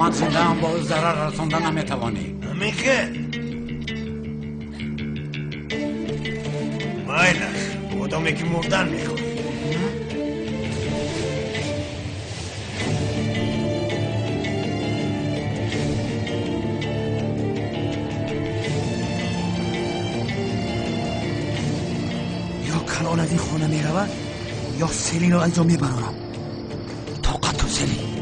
من زنده هم با ضرر رساندن نمیتوانی. میگه مایلش آدمی که مردن میکنی. یا کنان از این خانه میرود یا سلین رو از جا میبرانم. طاقت کن سلین.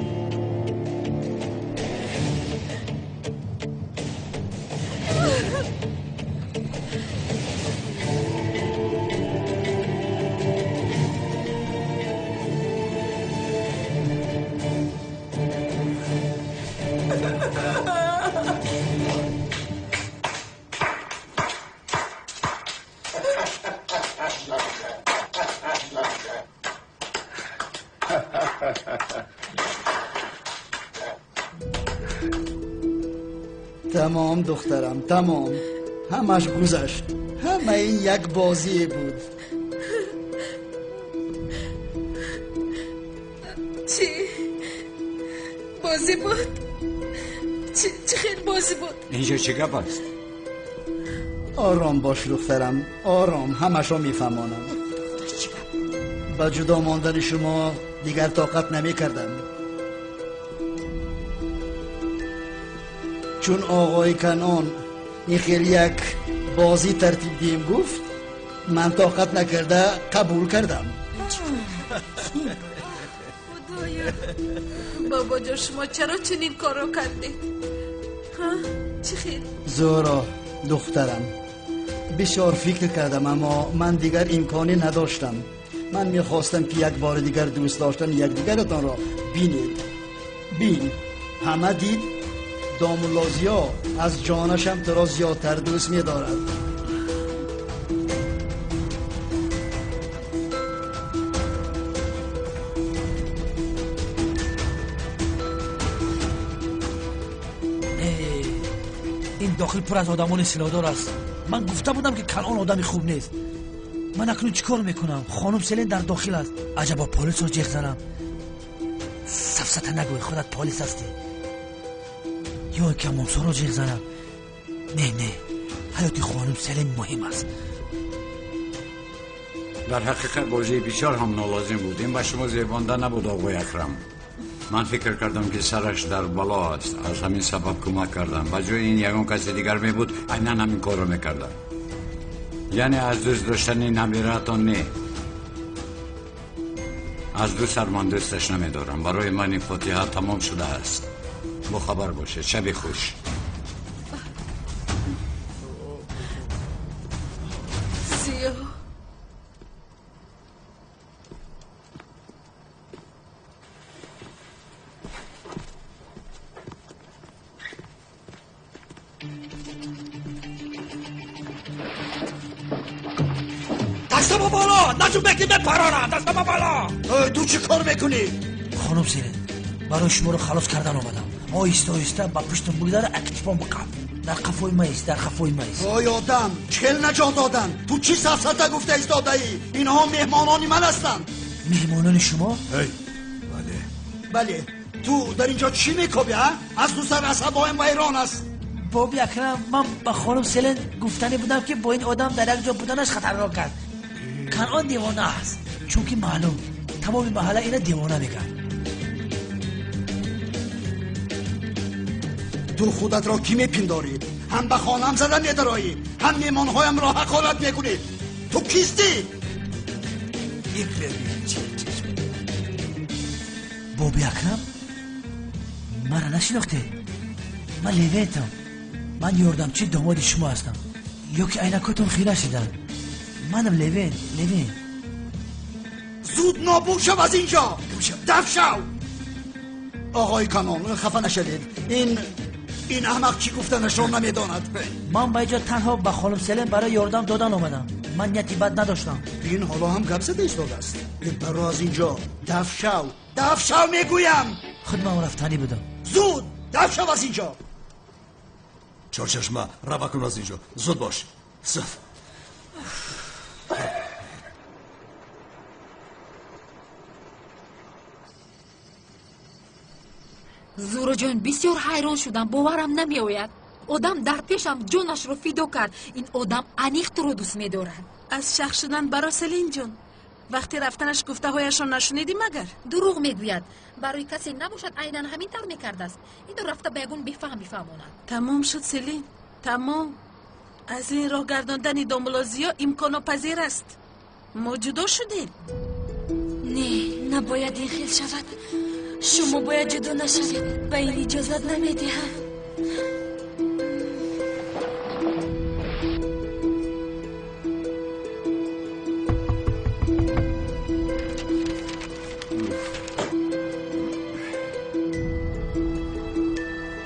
تمام دخترم تمام، همش گذشت. همه این یک بازی بود. چی؟ بازی بود؟ چی خیلی بازی بود؟ اینجا چه گپ است؟ آرام باش دخترم، آرام، همش رو میفهمانم. با جدا ماندن شما دیگر طاقت نمی کردم، چون آقای کنان این خیلی یک بازی ترتیب دیم گفت، من طاقت نکرده قبول کردم. خدایا بابا جا شما چرا چنین کارو کردید؟ چی خیلی؟ زورا دخترم، بسیار فکر کردم اما من دیگر امکانی نداشتم. من میخواستم که یک بار دیگر دوست داشتن یک دیگرتان را بینید. بین همه دید دامولازیا از جانشم تو را زیادتر دوست می‌دارد. این داخل پر از آدمان سلادار است. من گفته بودم که کنعان آدمی خوب نیست. من اکنون چیکار میکنم؟ خانم سلین در داخل است. عجبا پلیس رو جیغ زنم. سفسطه نگوی، خودت پلیس هستی. یا که ممسا رو جیغ زنم. نه حیاتی خانم سلین مهم است. در حقیقت بازی بسیار هم نالازم بود. این به شما زیبانده نبود آقای اکرم. من فکر کردم که سرش در بلا است، از همین سبب کمک کردم. به جای این یگان کسی دیگر می بود عیناً همین کار رو میکردم. یعنی از دوست داشتن نمیرتان نه، از دو سر من دوستش نمیدارم. برای من این فاتحه تمام شده است. با خبر باشه. شب خوش. زیا دستم بالا، نجوم بگی بپرانم. دستم بالا. تو چی کار میکنی؟ خانم سلین برای شما رو خلاص کردن آمدم. آیسته با پشت بولیدار اکتفان بکن. در قفای مایست، در قفای مایست. آی آدم، چل نجات دادن. تو چی سفسطه گفته ایستاده ای؟ اینها مهمانانی من هستند. مهمانان شما؟ بله. تو در اینجا چی میکوبی ها؟ از دو سر عصبایم و ایران است. بابی اکرم، من با خانم سلین گفتنی بودم که با این آدم در یک جا بودنش خطرناک است. کنعان دیوانه است، چون که معلوم تمام محله اینا دیوانه میگن. تو خودت را کی میپنداری؟ هم به خانم زدن میدرایی، هم میمانهایم را حقارت میکنی. تو کیستی؟ یک ببین چی بابی اکرم مرا نشناخته. من لیویتم. من یاردم چی داماد شما هستم. یا که عینکاتون خیره شدن. منم لیوین. زود نابود شو از اینجا. دفع شو. آقای کنان خفه نشدید. این احمق چی گفتنش رو نمیداند. من با اینجا تنها با خانم سلین برای یاردم دادن آمدم. من نیتی بد نداشتم. این حالا هم گپ زده ایستاده است. برو از اینجا. دفع شو میگویم. خودم رفتنی بودم. زود دفع شو از اینجا. چارچشمه روا کن از اینجا. زود باش. صف. زورو جان بسیار حیران شدم، باورم نمیآید. آدم در پیشم جانش رو فدا کرد. این آدم انیق تو رو دوست می‌دارد. از شخ شدن برای سلین جون وقتی رفتنش گفته هایشان نشنیدی مگر؟ دروغ میگوید. برای کسی نباشد عیناً همین طور میکرده است. این دو رفته بیگون بفهماند. تمام شد سلین، تمام. از این راه گرداندن دامولازیا امکان پذیر است. ما جدا شدیم. نه، نباید این خیل شود. شما باید جدا نشوید. به این اجازت نمیدهم.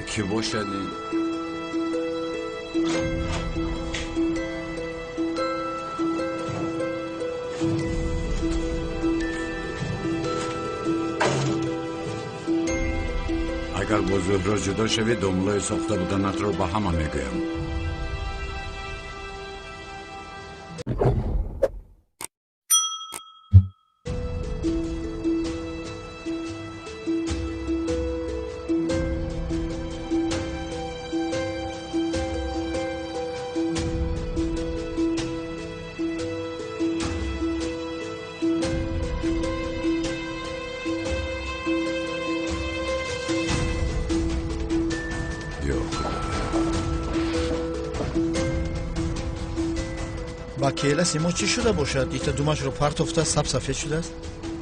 کی باشد این؟ اگر با زهرا جدا شوی دامولای ساخته بودنت رو با همه میگویم. با کیلا سیمو چی شده باشد؟ دیتا دومش رو پرت افته سب سفید شده است؟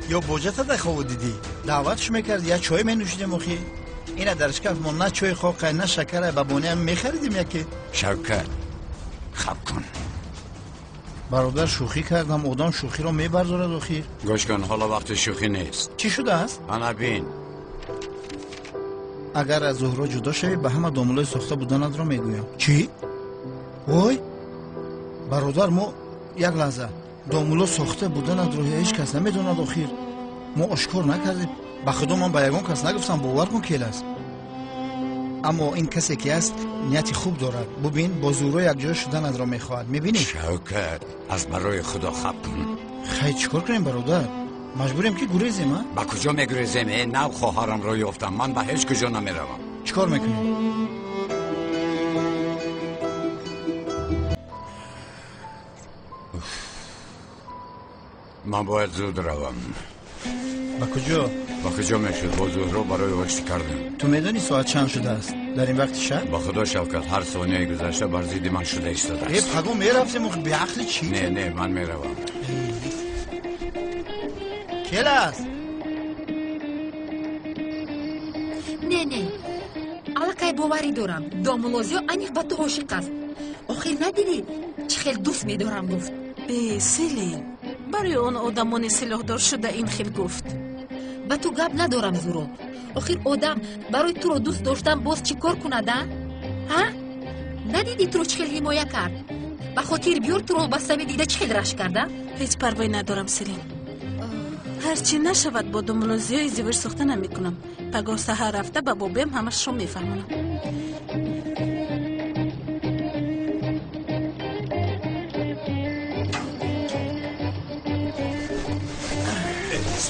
یا بوجت دخواه دیدی؟ دعوتش میکرد یا چای می نوشیدیم اخی؟ اینه درش کف ما نه چای خواه نه شکره ببونه هم میخریدیم یکی. شوکت خب کن. برادر شوخی کردم آدم شوخی رو میبرزارد اخیر. گوش کن حالا وقت شوخی نیست. چی شده است؟ انا بین اگر از زهرا جدا شوی به همه دامولای ساخته بودنت رو میگویم. چی؟ وای برادر ما یک لحظه دامولا ساخته بودنت رو هیچ کس نمیدوند اخیر. ما آشکار نکردیم. به خدا من به یگان کس نگفتم باور کن کیل است. اما این کسی که است نیتی خوب دارد. ببین با زورا یک جای شدنت را میخواهد. میبینی؟ شوکت از برای خدا خب کن. خیلی چیکار کنیم برادر؟ مجبوریم که گریزیم ها؟ با کجا میگریزیم؟ نو خواهرم را یافتم. من به هیچ کجا نمیروم. چیکار میکنیم؟ من باید زود روم. با کجا؟ با کجا میشد؟ با زهرا برای وقتی کردیم. تو میدونی ساعت چند شده است؟ در این وقت شب؟ با خدا شوکت هر ثانیه گذشته بر ضد من شده ایستاده است. پگو میرفتیم به عقل چی؟ نه من میروم. کیل است؟ نه الکای باوری دارم. دامولازیا انیق به تو عاشق است. آخر ندیدی چه خیلی دوست میدارم گفت. به سلین برای اون آدمان سلاحدار شده این خیلی گفت. به تو گپ ندارم زورو. آخر آدم برای تو رو دوست داشتن باز چی کار کنده؟ ها؟ ندیدی تو رو چه خیلی حمایه کرد؟ به خاطر بیار تو رو بسته دیده چه خیلی رشت کرده؟ هیچ پروایی ندارم سلین. هرچی نشود با دامولازیا ازدواج ساخته نمیکنم. پگاه سحر رفته به بابیم همش رو میفهمونم.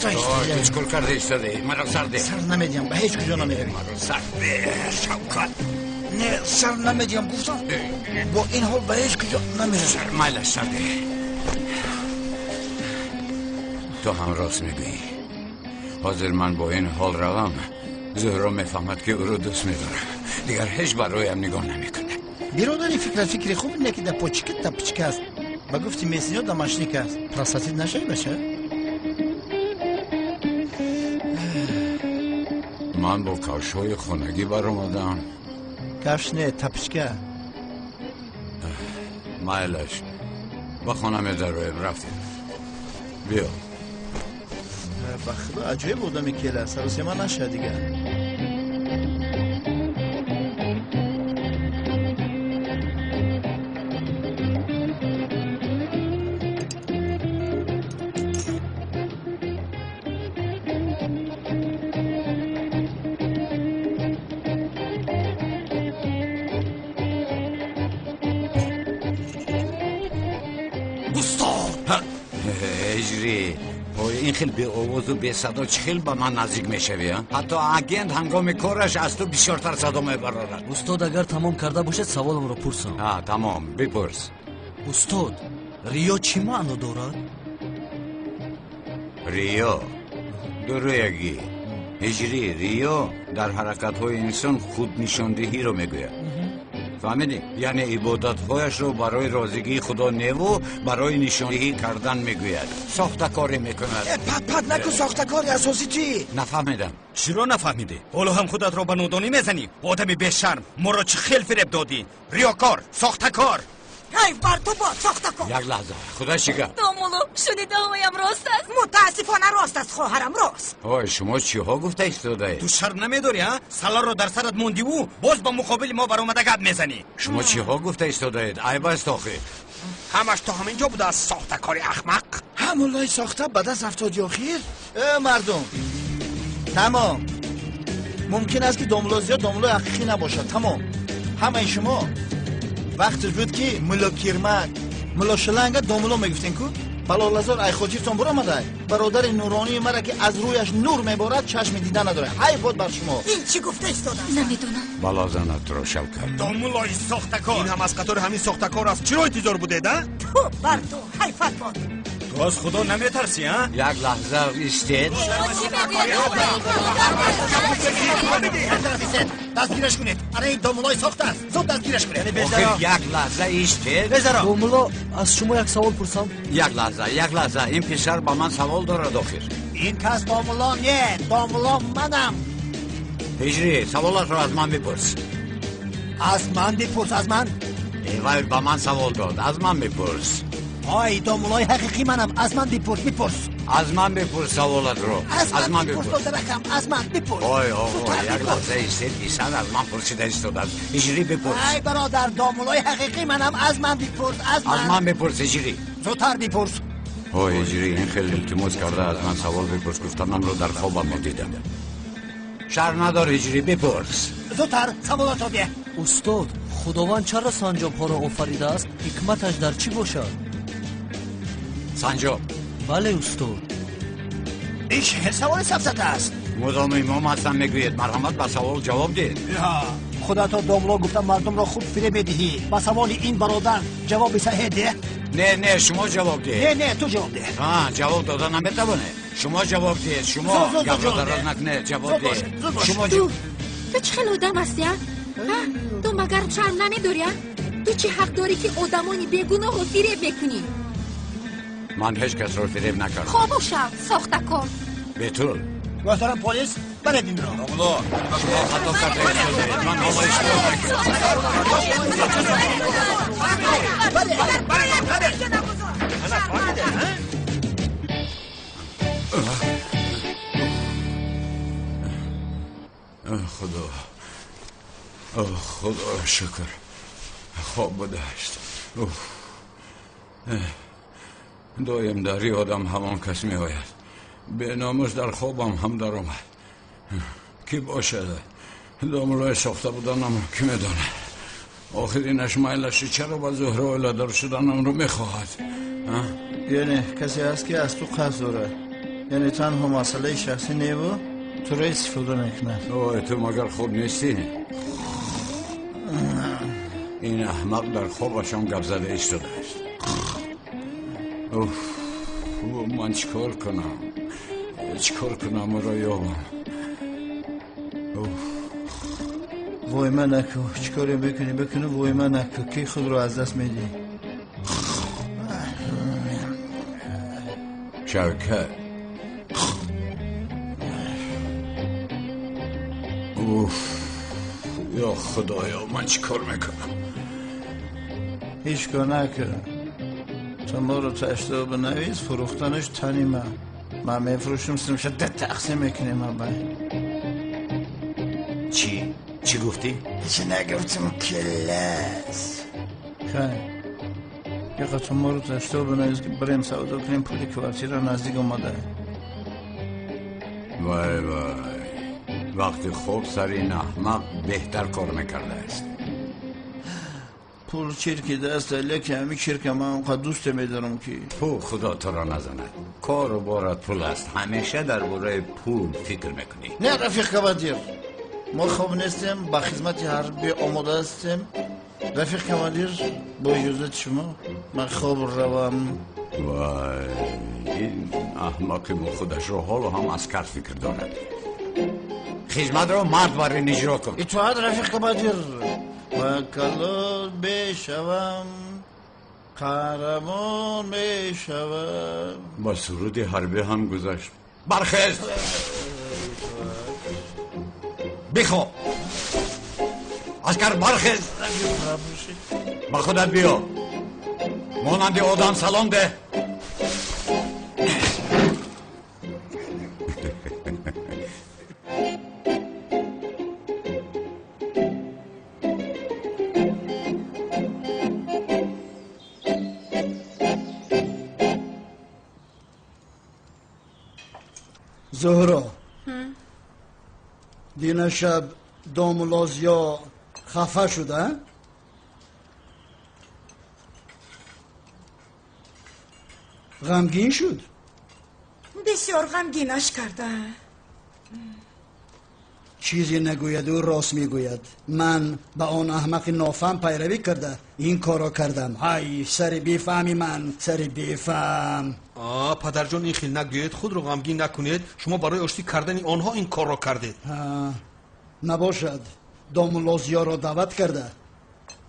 تو چکل کرده ایستاده؟ مرا سر ده. سر نمیدیم به هیچ کجا نمیرویم. مرا سر ده شوکت. نه سر نمیدیم گفتم با این حال به هیچ کجا نمیرویم. سر مایلش سر ده. تو هم راست میگویی. حاضر من با این حال روم زهرا میفهمد که او رو دوست میدارم. دیگر هیچ برایم نگاه نمیکنه. برادری فکری خوب اینه که در پوچکت تا پچک است. با گفتی میسینو دمشنیک است. پرستید نشایی بشه؟ من با کفش‌های خانگی برآمدم. کفش نه تپشکه. مایلش با خانم درویم رفتیم. بیا. به خدا عجایب بودم کیله سروسی من نشه دیگه. اجری این خیلی به آواز و به صدا چه خیلی با من نزدیک میشوی حتی اگند هنگام کارش از تو بیشتر صدا میبرارد. استاد اگر تمام کرده باشد سوالم را پرسم. تمام بپرس. استاد ریا چی معنی دارد؟ ریا درویگی هجری ریا در حرکت های انسان خود نشاندهی رو میگوید. فهمیدی؟ یعنی عبادت هایش رو برای رازگی خدا نیو برای نشاندهی کردن میگوید. ساخته کاری میکند. پت نکن ساخته کاری اساسی چی؟ نفهمیدم. چرا نفهمیدی؟ حالا هم خودت را به نادانی میزنی. آدمی بیشرم ما را چه خیل فریب دادی؟ ریاکار، ساخته کار. حیف بر تو باد ساخته کن. یک لحظه خدا شکر. دومولو شنیده هایم راست است؟ متاسفانه راست است خواهرم راست. شما چی ها گفته ایستاده؟ تو شرم نمیداری ها؟ سالار رو در سرت موندی و باز با مقابل ما برآمده گپ میزنی. شما چی ها گفته ایستاده اید؟ عیب است آخه. همش تا همینجا بوده از ساخته کاری احمق. همونلای ساخته بعد از افتادی آخیر مردم تمام. ممکن است که دوملو زیاد دوملو حقیقی نباشد. تمام همه شما وقت بود که ملا کیرمک ملا شلنگ دوملو میگفتین کو بلالزار ای خودتون برآمده برادر نورانی مرا که از رویش نور میبارد چشم دیدن نداره. حیف بود بر شما. این چی گفته استاد؟ نمیدونم. بالا زنت رو شب کرد. دوملوی ساخته کار. این هم از قطار همین ساخته کار است. چرا انتظار بوده ده؟ تو بر تو حیفت باد. تو از خدا نمیترسی ها؟ یک لحظه ایستید. دستگیرش کنید. اره این دوملای ساخته است. زود دستگیرش کنید. آخر یک لحظه ایستید. دوملو از شما یک سوال پرسم. یک لحظه این پسر با من سوال دارد آخر. این کس دوملا نه. دوملا منم. هجری سوالات رو از من بپرس. از من بپرس از من. ایوای با من سوال داد از من بپرس. آی دوملای حقیقی منم. از من بپرس. از من بپرس سوالات رو. از من بپرس. از من بپرس. آی آقا یک لحظه ایستید ایسان از من پرسیده ایستاد است. هجری بپرس. ای برادر دوملای حقیقی منم. از من بپرس. از من بپرس هجری. زودتر بپرس. هجری این خیلی التماس کرده از من سوال بپرس. گفتنم رو در خوابم دیدم. شر ندار هجری بپرس. زودتر سوالاتو بیا. استاد خداوند چرا سنجاب ها را آفریده است؟ حکمتش در چی باشد؟ سنجاب. بله استاد. این چه سوال سبزت است؟ مدام امام هستم میگوید مرحمت به سوال جواب دید. خدا تا دوملا گفتم مردم را خوب فریب بدهی. با سوال این برادر جواب صحیح ده. نه شما جواب دید. نه تو جواب ده. جواب دادن نمیتونه. شما جواب دید. شما گبرادر نکنه جواب دید. شما تو چه خیلی آدم هستی ها؟ تو مگر شرم نمیداری ها؟ تو چه حق داری که آدمانی بیگناه رو فریب بکنی؟ من هیچ کس رو فریب نکردم. خاموشم ساخته کن. به طول گفتارم پلیس برد این را. شما خطا کرده ایستاده. من آقا اشتباه خدا شکر خواب بوده است. دایم داری آدم همان کس می آید. به ناموس در خوابم هم در آمد. کی باشد؟ دوملای ساخته بودنم کی میدانه؟ آخرینش میلش چرا با زهره اولادار شدنم رو میخواهد؟ یعنی کسی هست که از تو قرض داره؟ یعنی تنها مسئله شخصی نیو تو را استفاده نکنه؟ تو مگر خوب نیستی؟ این احمق در خوابشم گپ زده ایستاده است. من چیکار کنم را یابم. وای من نکو چیکاری بکنی وای من نکو کی خود رو از دست میدی. شوکت یا خدایا من چیکار میکنم؟ هیچ کار نکن. تا ما رو تشتا بنویز فروختنش تنی من میفروشم سرمشه تقسیم میکنیم چی گفتی؟ چی نگفتم کلاس. خیلی یه قطع ما رو تشتا بنویز که بریم سودا کنیم پولی کوارتیر را نزدیک اومده. وای وقتی خوب سر این احمق بهتر کار میکرده است. پول چرکی دست لیکن همی چرک من اونقدر دوست میدارم که تو خدا تو را نزند. کار و بارت پول است. همیشه درباره پول فکر میکنی. نه رفیق کمادیر، ما خوب نیستیم، با خدمت حربی آماده هستیم. رفیق کمادیر، با اجازه شما من خوب روم. وای، این احمق با خودش رو حال و هم عسکر فکر دارد. خدمت رو مرد باره اجرا کن. اطاعت رفیق کمادیر. و کلال بشوم، قهرمان بشوم. با سرود حربی هم گذشت. برخیز بخواب. عسکر برخیز. با خودت بیا. مانند آدم سلام ده. زهرا دینا شب دامولازیا خفه شده؟ غمگین شد؟ بسیار غمگینش کرده. چیزی نگوید و راست میگوید. من به آن احمق نافهم پیروی کرده این کارا کردم. های سر بیفهمی من، سر بیفهم. پدر جان این خیل نگوید، خود رو غمگین نکنید. شما برای آشتی کردن آنها این کار را کردید. نباشد دامولازیا را دعوت کرده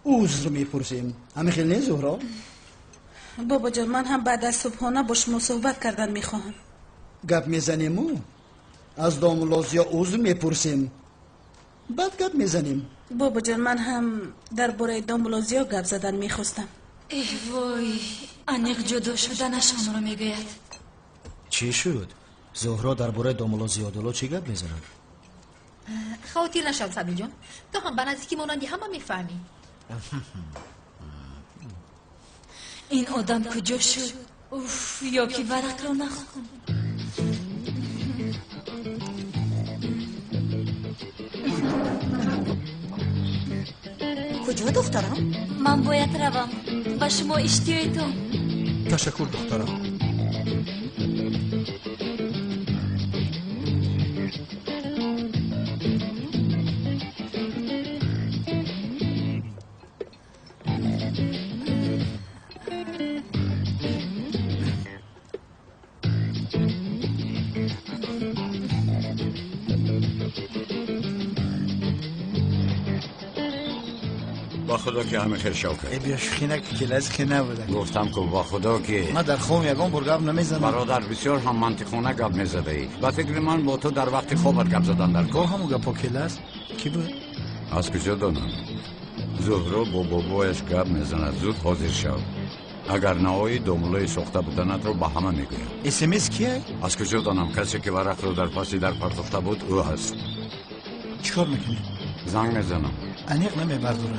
عذر میپرسیم. همین خیل نیست زهرا؟ بابا جان من هم بعد از صبحانه با شما صحبت کردن میخواهم. گپ میزنیم او از دامولازیا عذر میپرسیم بعد گپ میزنیم. بابا جان من هم درباره دامولازیا گپ زدن میخواستم. ای وای، انیق جدا شدنشان رو میگوید. چی شد؟ زهرا درباره دامولازیا دلو چی گپ میزنن؟ خاطر نشد سبیل جان، تو هم به نزدیکی مانندی همه میفهمی. این آدم کجا شد؟ اوف، یا که ورق رو نخون. کجا دخترم؟ من باید روم. به شما اشتیایتون. تشکر دخترم. با خدا که همه خیر شوکه. ای بیا شخینه که کلاس که نبوده. گفتم که با خدا که من در خوم یکم برگاب نمیزنم. برادر بسیار هم منطقونه گپ میزده ای. با فکر من با تو در وقت خوابت گپ زدن در گاه همو گپا کلاس کی بود؟ از کجا دانم؟ زهرا با بابایش گپ میزند. زود حاضر شو. اگر نهایی دامولای ساخته بودنت رو با همه میگویم. اسمس کیه؟ از کجا دانم؟ کسی که ورق رو در پاسی در پرتفته بود او هست. چیکار میکنی؟ زنگ میزنم. انیق نمیبرداره.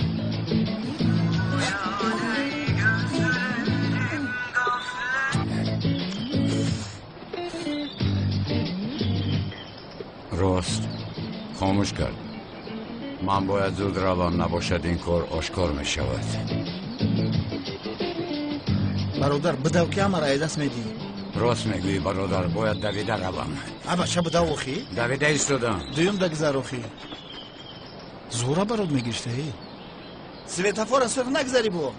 راست خاموش کرد. من باید زود روم، نباشد این کار آشکار می شود. برادر بدو که همه رای دست میدی. راست میگویی برادر، باید دویده روم. ابا چه بدو اخی؟ دویده ایستادم. دویم دگذر اخی. زورا برات میگیشته هی. سویتافور از فقه نگذری بو.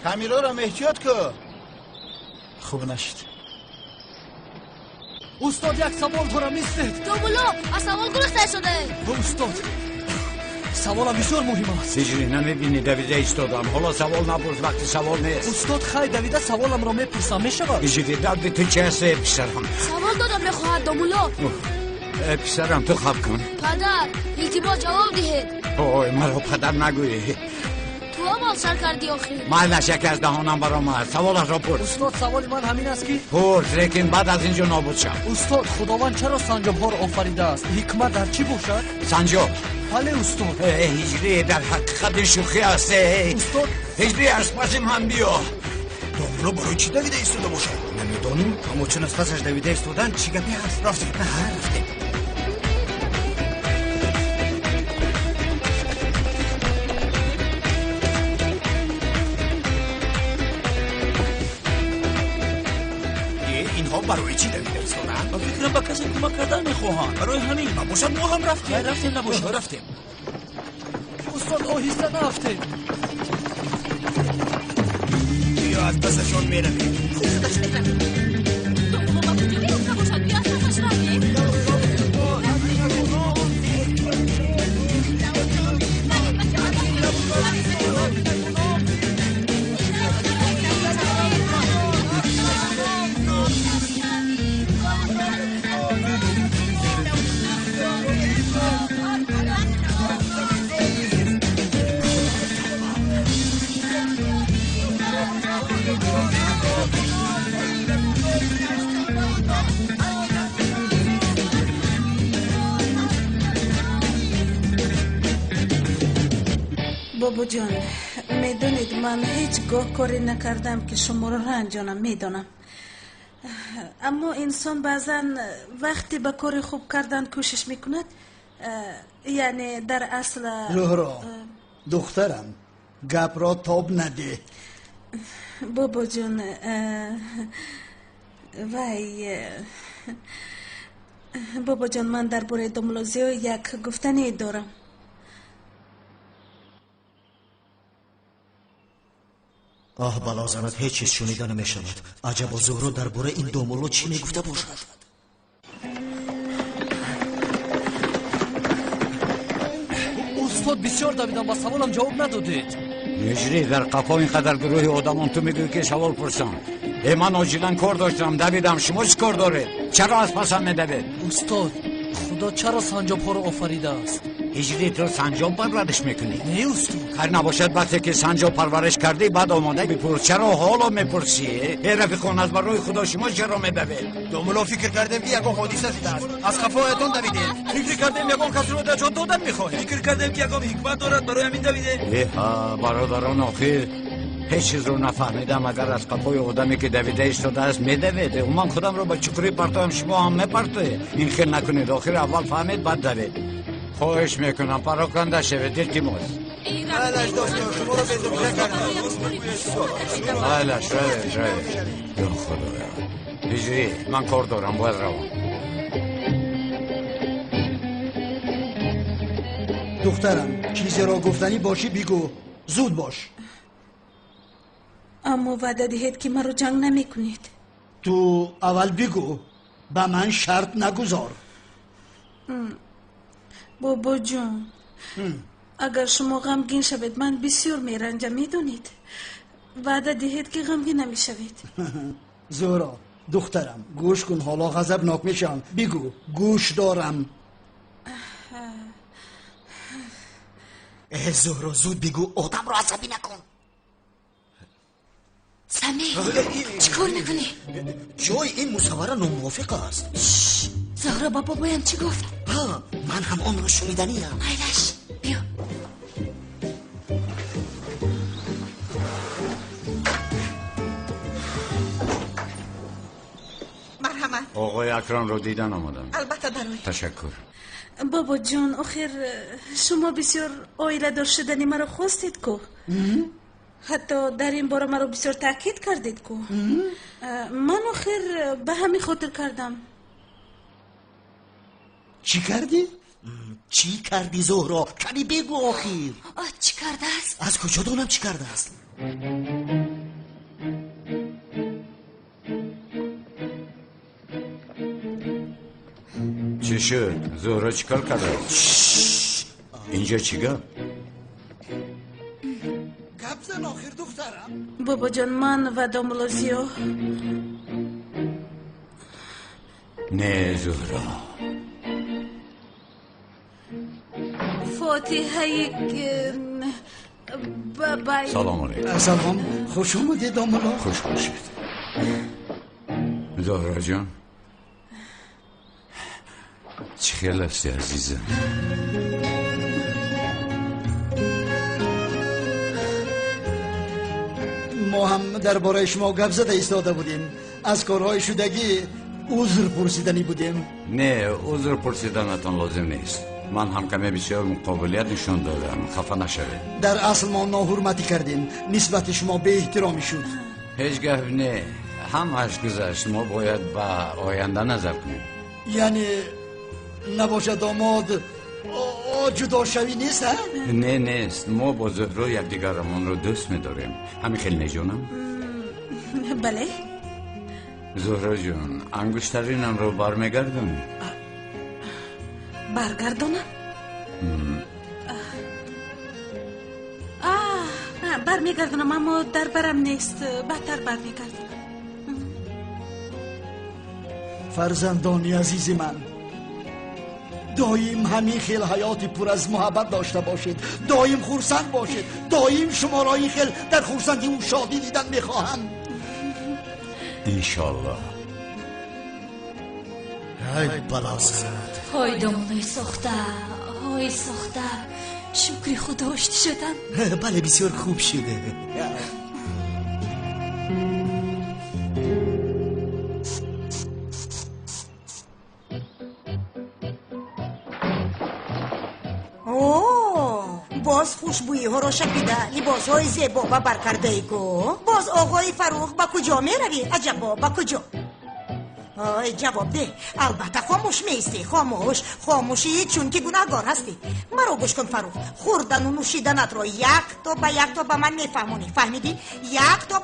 کامیرا را احتیاط که. خوب نشد. استاد یک سوال دارم نیستید. دومولو از سوال گرفته شده. استاد سوالم بسیار مهم است. سیجری نمیبینی دویده ایستادم. حالا سوال نپرس وقتی سوال نیست. استاد خیلی دویده سوالم را میپرسم میشود؟ سیجری درد تو چه هسته پسرم؟ سوال دادم میخواهد دومولو. پسرم تو خواب کن. پدر التماس جواب دهید. اوه مرا پدر نگویی. تو هم سر کردی آخه. من نشک از دهانم برآمد. سوالش را پرس. استاد سوال من همین است که پرس لیکن بعد از اینجا نابود شم. استاد خداوند چرا سنجاب ها را آفریده است؟ حکمت در چی باشد؟ سنجاب؟ بله استاد. هجری در حقیقت شوخی است. استاد هجری از پسیم هم بیا. دامولو برای چی دویده ایستاده باشه؟ نمیدانم اما چون از پسش دویده ایستادن چی گپی هست؟ رفتیم. برای چی دوید ایستادن؟ با فکرم با کسی کمک کردن میخواهند برای همین باشد ما هم رفتیم رفتیم نباشد رفتیم استاد آهسته نرفتیم بیا از پسشون میرویم بابا جان میدونید من هیچگاه کاری نکردم که شما را رنجانم میدونم اما انسان بعضا وقتی به کار خوب کردن کوشش میکند یعنی در اصل زهرا دخترم گپ را تاب نده بابا جان وای بابا جان من در باره دملوزیو یک گفتنی دارم آه بلا زند هیچ چیز شنیده نمی شود عجبا زهرا درباره این دومولو چی می گفته باشد استاد بسیار دویدم با سوالم جواب ندادید هجری در قفا اینقدر گروه آدمان تو میگوی که سوال پرسم من آجیلن کار داشتم دویدم شما چی کار دارید چرا از پسم میدوید استاد خدا چرا سنجاب ها رو آفریده است هجری تو سنجاب پرورش میکنی نه استاد خیر نباشد وقتی که سنجاب پرورش کردی بعد آماده بپرس چرا حالا میپرسی ای رفیقان از برای خدا شما چرا میدوید دومولو فکر کردیم که یکو حادثه شده است از خفایتون دویدیم فکر کردیم یکان کسی رو نجات دادن میخواهیم فکر کردیم که یکم حکمت دارد برای همین دویده برادران آخر هیچ چیز رو نفهمیدم اگر از قفای آدمی که دویده ایستاده است میدوید من خودم رو به چکری پرتایم شما هم میپرته این خیل نکنید آخر اول فهمید بعد دوید خواهش میکنم پراکنده شوید دیر تیموز شما رو بزرگه کردیم شوید یا خدایا هجری من کار دارم باید روم دخترم چیزی را گفتنی باشی بگو زود باش اما وعده دهید که من رو جنگ نمی کنید تو اول بگو به من شرط نگذار بابا جون اگر شما غمگین شوید من بسیار میرنجم میدونید وعده دهید که غمگین نمی شوید زهرا دخترم گوش کن حالا غضبناک میشم بگو گوش دارم زهرا زود بگو آدم رو عصبی نکن سمی چیکار میکنی؟ جای این مصوره ناموافق است زهرا با بابایم چی گفت؟ من هم آن را شنیدنیم ایلش بیا مرحمت آقای اکرم رو دیدن آمدم البته برای تشکر بابا جون آخر شما بسیار آیله دار شدنی مرا خواستید کو حتی در این باره مرا بسیار تاکید کردید کو من آخر به همین خاطر کردم چی کردی؟ چی کردی زهرا؟ کمی بگو آخیر چی کرده است؟ از کجا دانم چی کرده است؟ چی شد؟ زهرا چی کار کرده؟ اینجا چی گفت؟ گپ زن آخر دخترم بابا جان من و داملازیو نه زهرا فاتحه بابای سلام علیکم سلام خوش اومدی داملا خوش باشید زهرا جان چی خیال هستی عزیزم ما هم درباره شما گپ زده ایستاده بودیم از کارهای شدگی عذر پرسیدنی بودیم نه عذر پرسیدنتان لازم نیست من هم کمی بسیار مقابلیت نشون دادم خفه نشوید در اصل ما ناحرمتی کردیم نسبت شما به احترامی شد هیچ گپ نه همش گذشت. ما باید با آینده نظر کنیم. یعنی نباشه داماد جدا شوی نیست ها؟ نه نیست. ما با زهرا یکدیگرمان رو دوست می‌داریم. همین خیلی نجونم. بله. زهرا جون انگشترینم رو برمیگردونی؟ برگردونم؟ برمیگردونم اما در برم نیست. بهتر برمیگردونم. فرزندانی عزیز من، دایم همین خیل حیاتی پر از محبت داشته باشید. دایم خورسند باشید. دایم شما را این خیل در خورسندی و شادی دیدن میخواهم. انشالله. ای بلازت. های دامولای ساخته، های ساخته، شکری خدا آشتی شدم. بله بسیار خوب شده. باز خوشبویی ها را شکیده، لباس های زیبا و برکرده ای کو. باز آقای فروخ با کجا می روی؟ عجبا با کجا؟ جواب ده. البته خاموش میستی. خاموشی چون که گناهگار هستی. مرا گوش کن فروخ. خوردن و نوشیدنت را یک تا به من میفهمونی. فهمیدی؟ یک تا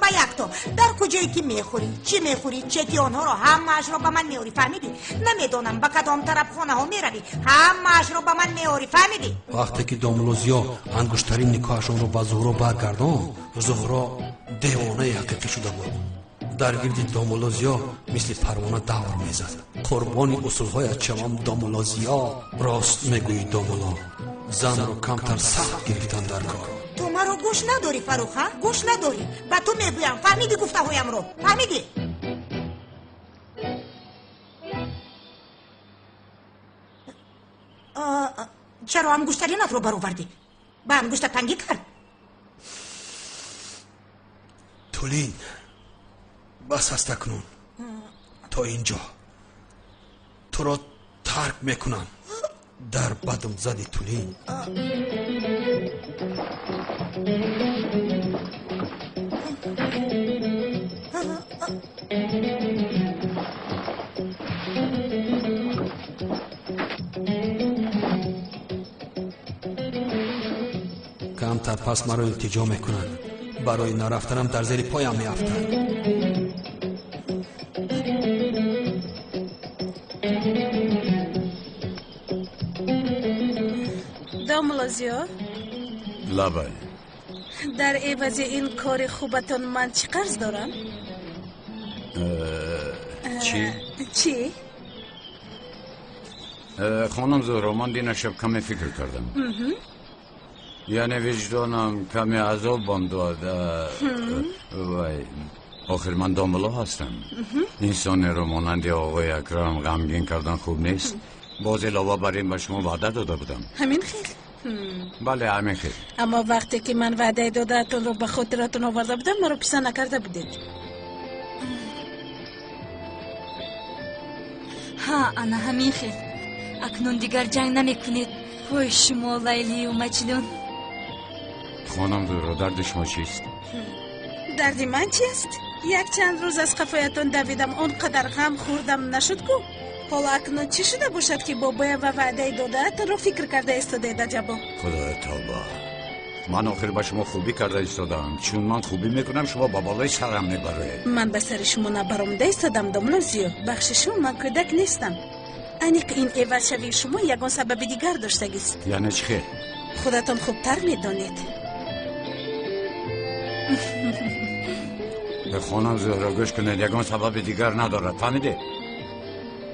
در کجایی که میخوری، چی میخوری، چکی آنها را همه‌اش را به من میاری. فهمیدی؟ نمیدونم به کدام طرف خانه ها میروی، همه‌اش را به من میاری. فهمیدی؟ وقتی که دامولوزیا انگشترین نکاحشون رو با زهرا برگردان، زهرا دیوانه حقیقی شده بود. در گرد دامولوزیا مثل پروانه دور میزد. قربانی اصولهای چمام دامولوزیا. راست میگویی دامولا، زن رو کمتر سخت گرفتن در کار. تو مرا گوش نداری فروخ ها؟ گوش نداری. به تو میگویم. فهمیدی گفته هایم رو؟ فهمیدی؟ چرا انگشترینت رو برآوردی؟ به انگشت تنگی کرد. تولین بس است اکنون. تا اینجا تو را ترک میکنم. در بدم زدی تولین. کمتر پس مرا التجا میکنند. برای نرفتنم در زیر پایم میافتند. دامولوزیا، لبه در عوض این کار خوبتان من چی قرض دارم؟ چی؟ خانم زهرا، من دین شب کمی فکر کردم. یعنی وجدانم کمی عذاب بام داده. وای آخر من دامولا هستم. انسانی رو مانند آقای اکرم غمگین کردن خوب نیست. باز علاوه بر این به شما وعده داده بودم. همین خیل؟ بله همین خیل. اما وقتی که من وعده دادهتون رو به خاطرتون آورده بودم مرا پیسه نکرده بودید. ها انا همین خیل. اکنون دیگر جنگ نمی کنید. های شما لیلی و مجنون. خانم زهرا، درد شما چیست؟ دردی من چیست؟ یک چند روز از قفایتون دویدم، اونقدر غم خوردم نشد کو. حالا اکنون چی شده باشد که بابای و وعده داده تو رو فکر کرده ایستاده عجبا؟ خدای توبه، من آخر به شما خوبی کرده ایستادم. چون من خوبی میکنم شما با بالای سرم میبره. من به سر شما نبرمده ایستادم دامولوزیا. بخششون من کودک نیستم. انیق این عوض شوی شما یگان سبب دیگر داشتگیست. یعنی چی؟ خودتون خوبتر میدانید. به خانم زهرا گوش کنید، یگان سبب دیگر ندارد. فهمیده؟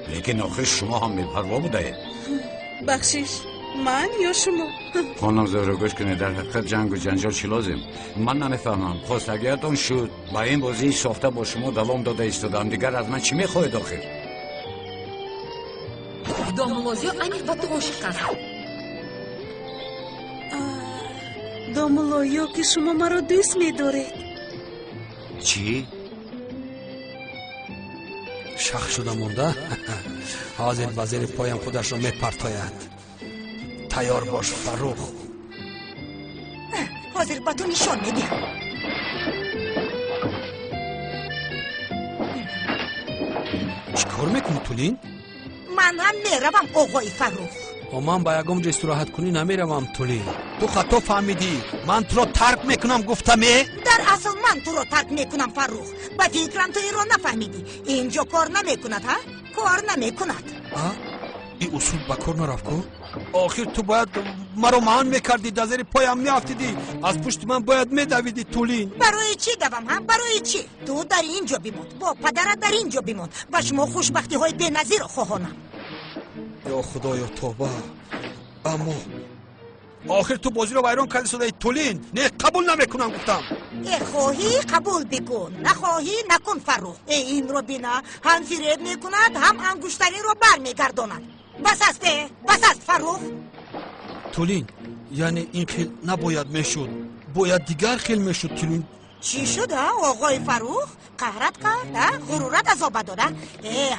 لیکن آخر شما هم بی‌پروا بوده. بخشش من یا شما؟ خانم زهرا گوش کنید، در حقیقت جنگ و جنجال چی لازم؟ من نمیفهمم. خواستگیتون شد با این بازی ساخته با شما دوام داده ایستادم. دیگر از من چی میخواهید آخر؟ دامولوزیا انیق به تو عاشق است. دامولوزیا که شما مرا دوست می‌دارید. چی؟ شخ شده مونده. حاضر به زیر پایم خودش را میپرتاید. تیار باش فروخ. حاضر به تو نشان میدیم. کار میکنی تولین؟ من هم میروم آقای فروخ. من با یکم جا استراحت کنی نمیروم تولین. تو خطا فهمیدی. من تو رو ترک میکنم گفتمی؟ در اصل من تو رو ترک میکنم فروخ. با فکرم تو این رو نفهمیدی. اینجا کار نمیکند ها؟ کار نمیکند. این اصول با کار نرفت کو؟ آخر تو باید مرا معان میکردی، در زیر پایم میافتیدی، از پشت من باید میدویدی تولین. برای چی دوام هم؟ برای چی؟ تو در اینجا بیموند، با پدرت در اینجا بیموند و شما خوشبختی های بی‌نظیر خواهانم. یا خدایا توبه. اما آخر تو بازی رو ویران کردی صدای تولین. نه قبول نمیکنم گفتم. خواهی قبول بکن، نخواهی نکن فروخ. این رو بینا هم فریب میکند هم انگشتری رو برمیگرداند. بس استه؟ بس است فروخ؟ تولین یعنی این خیل نباید میشد، باید دیگر خیل میشد تولین. چی شده آقای فروخ؟ قهرت کرد؟ غرورت عذاب داده؟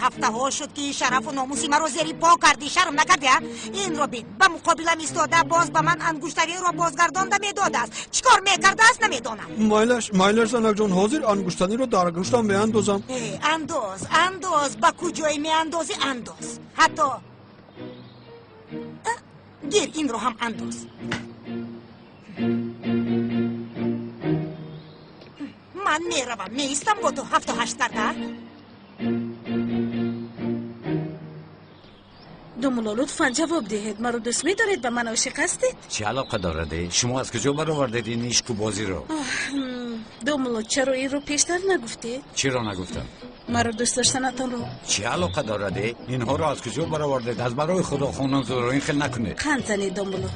هفته ها شد که شرف و ناموسی مرا زیر پا کردی، شرم نکردی؟ این رو بین به مقابلم ایستاده، باز به من انگشتری رو بازگردانده میداده است. چیکار میکرده است نمیدانم. مایلش زنک جان، حاضر انگشتری رو در انگشتم میاندازم. انداز با کجای میاندازی انداز. حتی گیر این رو هم انداز. من میروم، میستم با تو 7-8 دقیقه. دومولا لطفا جواب دهید. مرا دوست می‌دارید؟ به من عاشق هستید؟ چه علاقه دارد؟ شما از کجا برآوردید این عشق و بازی رو؟ دومولا چرا این رو پیشتر نگفتید؟ چرا نگفتم؟ مرا دوست داشتنتان رو. چه علاقه دارد؟ اینها رو از کجا برآوردید؟ از برای خدا خانم زهرا این خیلی نکنید. قند زنید دومولا.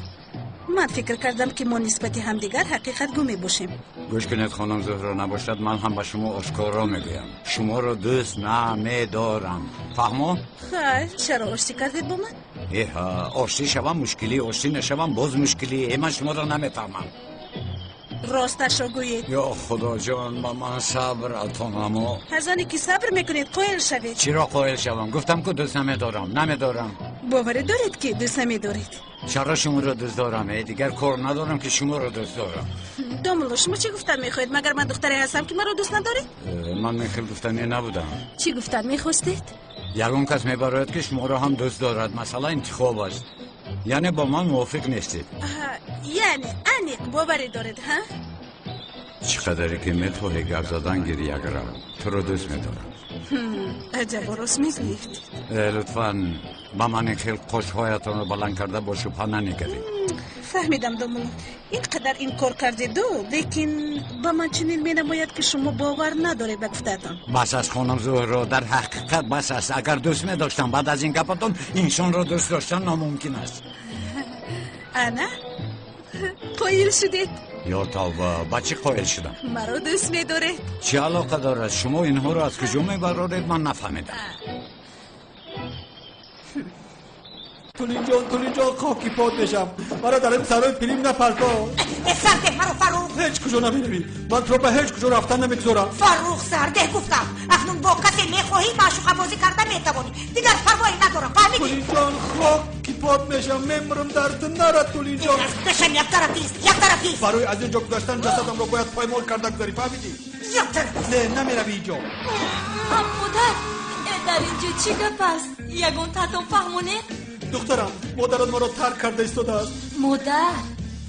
من فکر کردم که ما نسبت همدیگر حقیقت گو میباشیم. گوش کنید خانم زهرا، نباشد من هم به شما آشکارا میگویم، شما رو دوست نمیدارم. فهمو؟ خیر، چرا آشتی کردید با من؟ آشتی شوم مشکلی، آشتی نشوم باز مشکلی. من شما رو نمیفهمم. راستش رو گویید. یا خدا جان، با من صبر اتانم. از آنی که صبر میکنید قایل شوید. چرا قایل شوم؟ گفتم که دوست نمیدارم. باوری دارید که دوست نمیدارید؟ چرا شما رو دوست دارم؟ دیگر کار ندارم که شما رو دوست دارم. دومولا شما چی گفتن میخواید؟ مگر من دختری هستم که مرا دوست ندارید؟ من میخوام گفتنی نبودم. چی گفتن میخواستید؟ یگون کس میبراید که شما رو هم دوست دارد. مثلا انتخاب است. یعنی با من موافق نیستید. یعنی انیق باوری دارید ها؟ چقدری که میتوهی گپ زدن گریه گرم. تو رو دوست میدارم. عجب راست میگویید. لطفاً با من خیلی خوشهایتان رو بلند کرده با شبه ننگرید. فهمیدم دومولا. اینقدر این کار کردید لیکن با من چنین مینماید که شما باور ندارید به گفته‌تان. بس از خانم زهرا، در حقیقت بس است. اگر دوست میداشتم بعد از این گپتون انسان رو دوست داشتن ناممکن است. انا قایل شدید؟ یا توبه، با چی قایل شدم؟ مرا دوست می‌دارید؟ چه علاقه دارد؟ شما اینها رو از کجا میبرارید من نفهمیدم. تولین جان خاکی پاد بشم. مرا در این سرای پریم نپرتا. سرده مرا فروخ. هیچ کجا نمیروی. من تو به هیچ کجا رفتن نمیگذارم. فروخ سرده گفتم. اکنون با کسی میخواهی معشوقه بازی کردن میتوانی. دیگر پروایی ندارم. فهمیدی؟ تولین جان خاکی پاد میشم. میمرم درد نرد تولین جان. دشم یک طرفی. برای از اینجا گذاشتن جسدم رو باید پایمال کرده گذاری. فهمیدی؟ یک طرفی. نه نمیروی اینجا. مادر در اینجا چی گپ است؟ یگون تاتون فهمونه؟ دخترم مادرت ما رو ترک کرده ایستاده است. مادر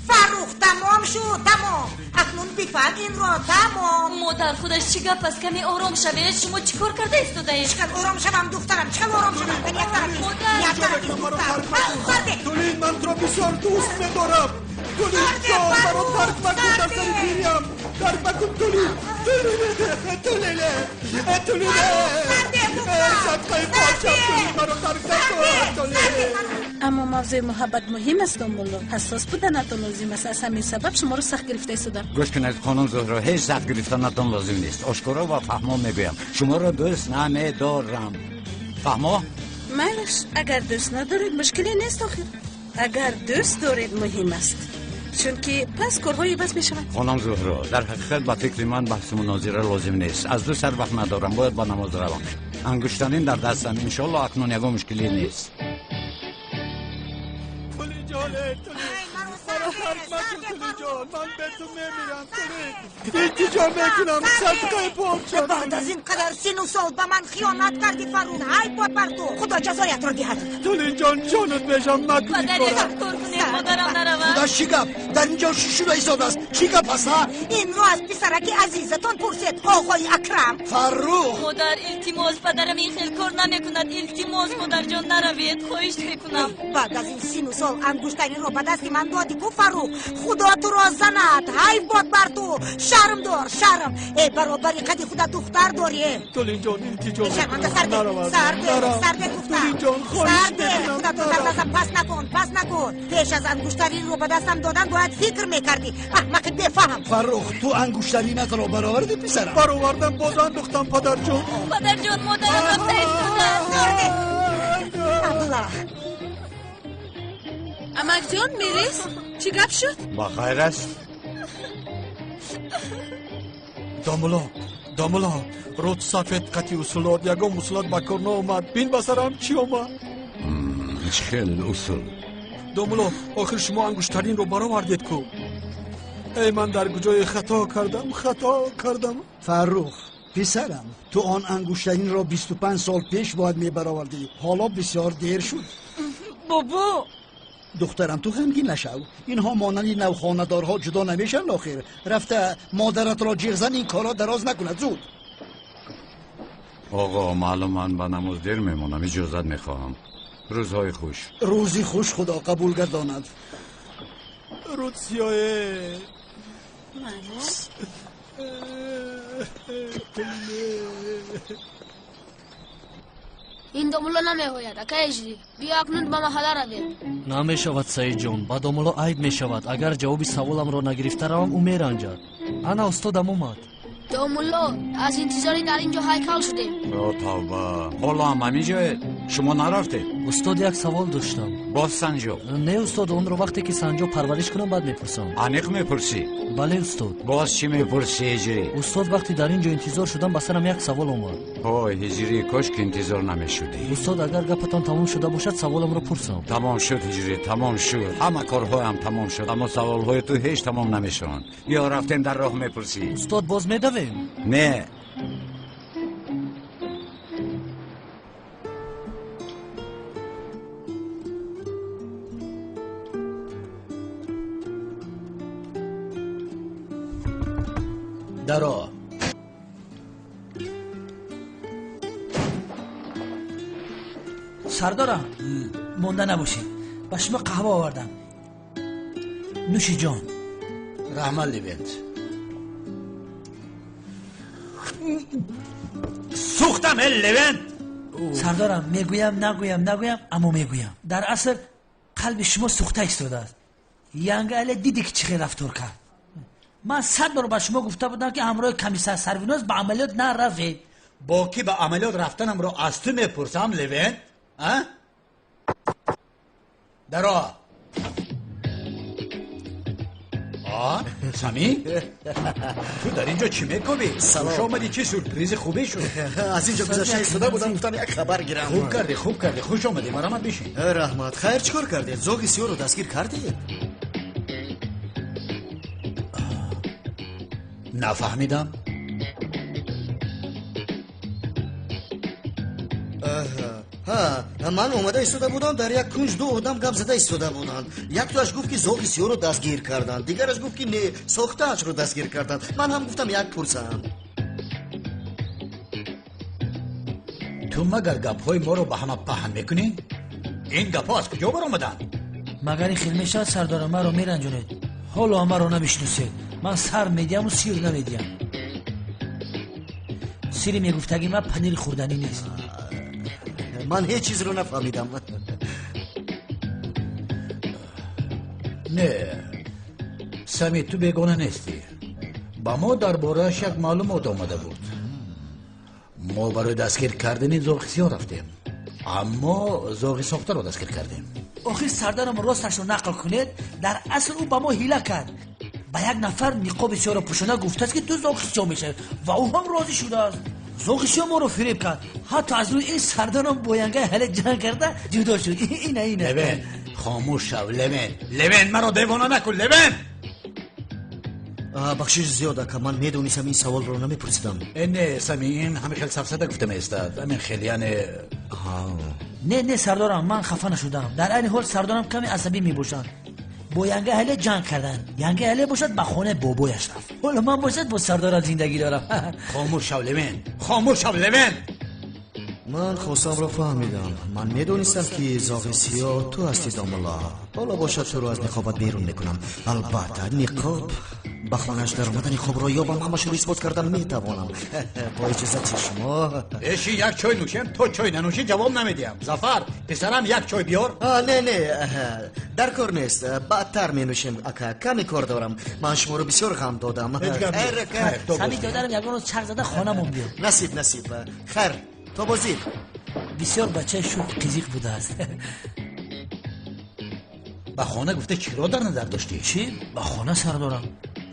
فروخ تمام شد تمام. اکنون بفهم این رو تمام. مادر خودش چی گپ است؟ کمی آرام شوید. شما چی کار کرده ایستاده اید؟ چقدر آرام شوم دخترم؟ چقدر آرام شوم؟ من یک طرفی. مادر تولین من تو رو بسیار دوست می‌دارم. تولین جان مرا ترک مکن در سر پیریم. ترک مکن تولین. تولین صدقه پاچم تولین مرا ترک نکن تولین. اما موضوع محبت مهم است دومولا. حساس بودنتان لازم است. از همین سبب شما رو سخت گرفته ایستادم. گوش کنید خانم زهرا، هیچ سخت گرفتنتان لازم نیست. آشکارا و فهما میگویم شما رو دوست نمیدارم. فهما؟ مالش اگر دوست ندارید مشکلی نیست آخر. اگر دوست دارید مهم است. چون که پس کارهای بس میشود. خانم زهرا، در حقیقت با فکر من بحث مناظره لازم نیست. از دو سر وقت ندارم، باید با نماز روم. انگشترین در دستم. انشالله اکنون یگو مشکلی نیست. تولین جان مرا ترک مکن تولین جان. من به تو میمیرم تونی التجا میکنم صدقه پاک جان بعد از این قدر سین و سال به من خیانت کردی فرود های باد بر تو خدا جزایت را دهد تونی جان جانت میشم مکنی مادر یک کار کنه مادرم نروم خدا چی گپ در اینجا شروع ایستاده است چی گپ است این رو از پسرک عزیزتان پرسید آقای اکرم فرخ مادر التماس پدرم این خیل کار نمیکند التماس مادر جان نروید خواهش میکنم بعد از این سین و سال انگشتری رو به دست من دادی کو فرخ خدا تو را زند های باد بر تو شرم دار شرم ای برابری قدی خدا دختر داری تونی جان التجا شرمنده میکنم سرده گفتم جان خواهش سرده میکنم خدا تو در دستم پس نکن پیش از انگشتری رو به دستم دادن باید فکر میکردی احمق بفهم فرخ تو انگشتری نترا برآوردی پسرم برآوردم باز انداختم پدر جان پدر جان مادرم رفته ایستاده الله امک جان میرس چی گپ شد؟ بخیر است داملا رود سفید قطی اصولات یگم اصولات بکر نامد بین بسرم چی آمد هیچ خیلی اصول داملا آخر شما انگشترین رو برآوردید کو ای من در کجای خطا کردم فرخ پسرم تو آن انگشترین را 25 سال پیش باید می برآوردی حالا بسیار دیر شد بابا دخترم تو غمگین نشو اینها مانند نوخانه‌دارها جدا نمیشن آخر رفته مادرت را جیغ زن این کارا دراز نکند زود آقا معلوم من به نماز دیر میمونم اجازت میخواهم روزهای خوش روزی خوش خدا قبول گرداند رود سیاه این دوملو نمیهوید اکا اجری بیا اکنون به محله روید намешавад саид ҷон ба домуло айб мешавад агар ҷавоби саволамро нагирифта равам ӯ меранҷад ана устодам омад دوملو از انتظاری در اینجا هیکل شدیم یا توبه حالا هم همین جایه شما نرفته устод як савол доштам باز سنجو не устод онро вақте ки санҷо парвариш кунам баъд мепурсам انیق میپرسی бале устод باز چی میپرسی هجری устод вақте дар ин ҷо интизор шудам ба сарам як савол омад های هجری کاش که انتظار نمیشدی устод агар гапатон тамом шуда бошад саволамро пурсам تمام شد هجری تمام شد همه کارهایم تمام شد اما سوالهای تو هیچ تمام نمیشون یا رفتن در راه میپرسی устод боз медавем نه درا سردارم مونده نباشید با شما قهوه آوردم نوشی جان رحمت لیبنت سوختم لوین سردارم میگویم نگویم اما میگویم در اصل قلب شما سوخته ایستاده است ینگل دیدی که چه رفتار کرد من 100 بار با شما گفته بودم که همراه کمیسر سرویناز به عملیات نروید با کی به عملیات رفتنم را از تو میپرسم لیبنت درا سمی تو در اینجا چی میکنی؟ خوش آمدی چه سورپریز خوبی شد از اینجا گذشته ایستاده بودم گفتم یک خبر گیرم خوب کردی خوش آمدی مرحمت بشین رحمت خیر چیکار کردید زوگ سیاه رو دستگیر کردید نفهمیدم من اومده ایستاده بودم در یک کنج دو آدم گپ زده ایستاده بودن یک توش گفت که زوگ سیاه رو دستگیر کردن دیگرش گفت که نه ساخته‌اش رو دستگیر کردن من هم گفتم یک پرسم تو مگر گپ‌های ما رو به همه پهن میکنی؟ این گپ‌ها از کجا برآمدن؟ مگر این خیلی میشد سردار من رو میرنجونید حالا من رو نمیشناسید من سر میدیم و سیر نمیدیم سیری میگفتگی من پنیر خوردنی نیست من هیچ چیز رو نفهمیدم نه سمی تو بیگانه نیستی با ما درباره‌اش یک معلومات آمده بود ما برای دستگیر کردن زاغ سیاه رفتیم اما زاغ ساخته رو دستگیر کردیم آخر سردارم راستش رو نقل کنید در اصل او با ما حیله کرد با یک نفر نقاب سیاه رو پوشانده گفته است که تو زاغ سیاه میشه و او هم راضی شده است زاغ سیاه ما رو فریب کرد حتی از روی این سردارم بوینگه هل جنگ کرده جدا شد اینه لبن خاموش شو لبن مرا دیوانه نکن لبن بخشش زیاده که من میدونستم این سوال رو نمیپرسیدم. نه سمی این همه خیلی سفسده گفتم استاد. همین خیلی نه سردارم من خفه نشدم. در این حال سردارم کمی عصبی میباشد. با ینگه اهل جنگ کردن. ینگه اهل باشد به خانه بابایش رفت. حالا من باشد با سردارم زندگی دارم. خاموش شو لمن. من خواستم را فهمیدم. من میدونستم که زاغ سیاه تو هستی داملا. حالا باشد تو رو از نقابت بیرون میکنم. البته نقاب به خانهش در آمدن خواب را یابم همش رو اثبات کردن میتوانم. با اجازت شما. ایشی یک چای نوشیم تو چای ننوشی جواب نمیدیم. ظفر پسرم یک چای بیار. نه در کار نیست. بعدتر می نوشیم اکا. کمی کار دارم. من شما رو بسیار غم دادم. سمی دادرم یک روز چرخ زده خانه مون بیار. نصیب خیر تو بازی. بسیار بچه شوخ قیزیق بوده است. با خانه گفته چی را در نظر داشتی؟ چی؟ با خانه سردارم.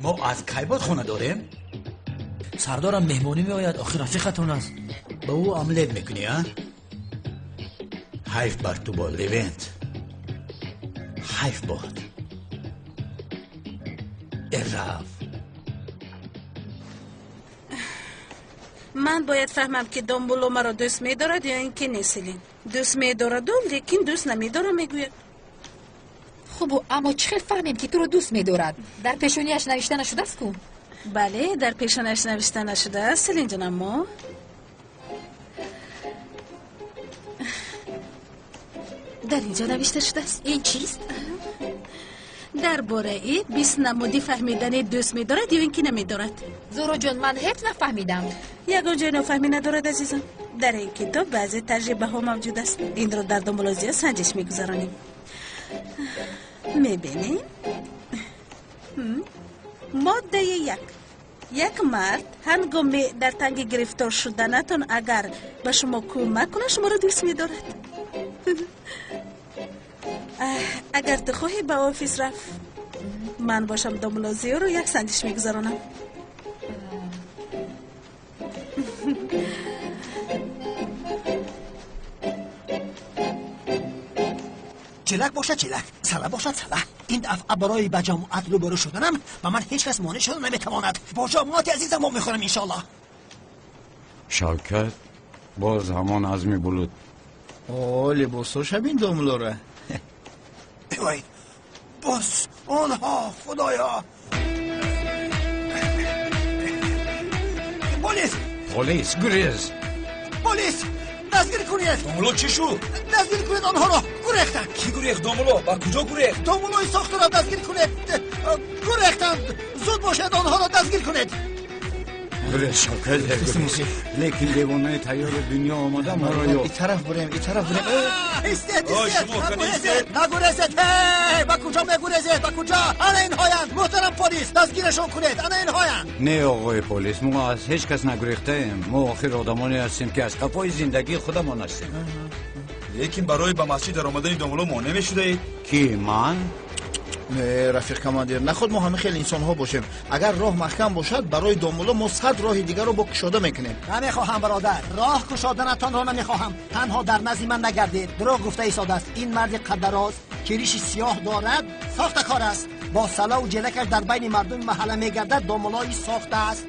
ما از کی بود خانه داریم؟ سردارم مهمونی می آید. آخر رفیقتون است. با او عملیت میکنی ها؟ حیف بر تو با لونت. حیف بود. ارف من باید فهمم که دامبولو مرا دوست می‌دارد یا اینکه نسلین. دوست می‌دارد لیکن دوست نمی‌دارم میگوید. خب اما چه فهمیم که تو رو دوست می‌دارد؟ در پیشونیش نوشته نشده است کو؟ بله در پیشونیش نوشته نشده است سلین جان. اما در اینجا نوشته شده است. این چیست؟ درباره ای 20 نمودی فهمیدن دوست می‌دارد یا اینکه نمی‌دارد. زورو جان من هیچ نفهمیدم. یگان جای نفهمی ندارد عزیزم. در این کتاب بعضی تجربه ها موجود است. این رو در دامولوژیا سنجش میگذارانیم. میبینیم ماده یک مرد هنگامی در تنگ گرفتار شدنتون اگر به شما کمک کنه شما رو دوست می‌دارد. اگر تو خواهی به آفیس رفت من باشم دامولوژیا رو یک سنجش میگذارانم. چلک باشد چلک، سله باشد سله. این دفعه برای به جماعت روبرو شدنم و من هیچ کس مانع شده نمیتواند. با جماعت عزیزم ما میخورم انشالله. شوکت باز همان عزمی بلود. لباساش همین داملا را. وای باز آنها خدایا. پلیس گریز. پلیس دستگیر کنید. دامولو چی شد؟ دستگیر کنید آنها را. گریختند. کی گریخت دامولو؟ با کجا گریخت؟ دامولوی ساخته را دستگیر کنید. گریختند. زود باشد آنها را دستگیر کنید. گریز شوکت لیکن دیوانه تیار دنیا آمده ما را یا این طرف بریم ایستید نگریزید. با کجا میگریزید؟ با کجا؟ انا این هایند محترم پلیس دستگیرشون کنید. انا این هایند. نه آقای پلیس ما از هیچ کس نگریخته ایم. ما آخر آدمانی هستیم که از قفای زندگی خودمان هستیم. لیکن برای به مسجد در آمدن دامولو مانع میشده؟ کی من؟ نه رفیق کماندیر نخود ما همه خیلی انسان ها باشیم. اگر راه محکم باشد برای دامولا ما 100 راه دیگر رو با کشاده میکنیم. نمیخواهم برادر. راه کشادنتان را نمیخواهم. تنها در نزد من نگردید. دروغ گفته ایستاده است. این مرد قدراز که ریش سیاه دارد ساخته کار است. با سلا و جلکش در بین مردم محله میگردد. دامولایی ساخته است.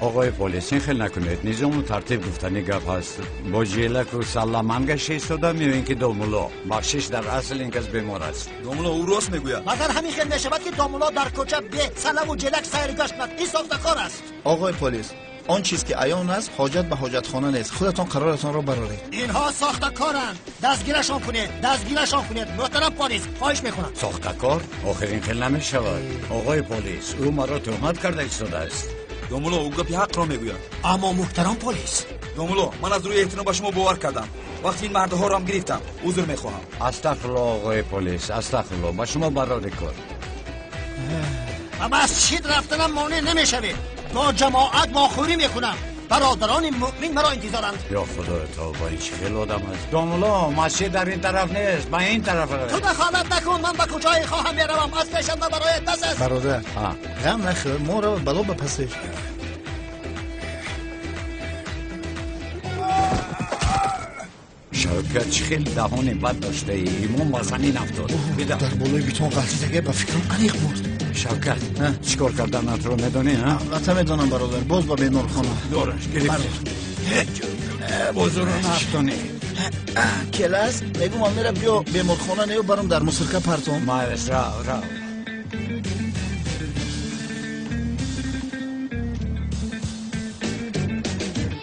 آقای پلیس این خیلی نکنید. نظام و ترتیب گفتنی گپ هست. با جلک و سلا من گشته ایستادم یا اینکه دامولا بخشش در اصل این کس بیمار است. دامولا او راست میگوید. مگر همین خیلی نشود که دامولا در کوچه به سلا و جلک سیر گشت کند. این ساخته کار است. آقای پلیس آن چیز که عیان است حاجت به حاجت خانه نیست. خودتان قرارتان را برارید. اینها ساخته کارند. دستگیرشان کنید. محترم پلیس خواهش میکنم. ساخته کار؟ آخر این خیلی نمیشود. آقای پلیس او مرا تهمت کرده ایستاده است. دامولو او گپی حق را میگوید. اما محترم پلیس دامولو من از روی احترام به شما باور کردم. وقتی این مردها را هم گرفتم عذر میخواهم. استغفرالله آقای پلیس استغفرالله. با شما برای کار. اما از چید رفتنم مانع نمیشوید. با جماعت ماخوری میکنم. برادران مؤمن مرا انتظارند. یا خدا تو با این چه آدم است. دامولا مسجد در این طرف نیست با این طرف است. تو دخالت نکن. من به کجای خواهم میروم. از پیشم برای دست است. برادر غم نخور ما را بلا بپسش. شوکت خیلی دهان بد داشته ای. ایمون وزنی نفتاد. در بالای بیتون غلطیدگی به فکرم علیق بود. شوکت چیکار کردنت رو میدونی ها؟ البته میدونم برادر. باز با بیمارخانه دورش گرفت. بزرگ نفتونی کلاس میگم من میرم بیا بیمارخانه نیو برام در مسرکه پرتون. مایس راو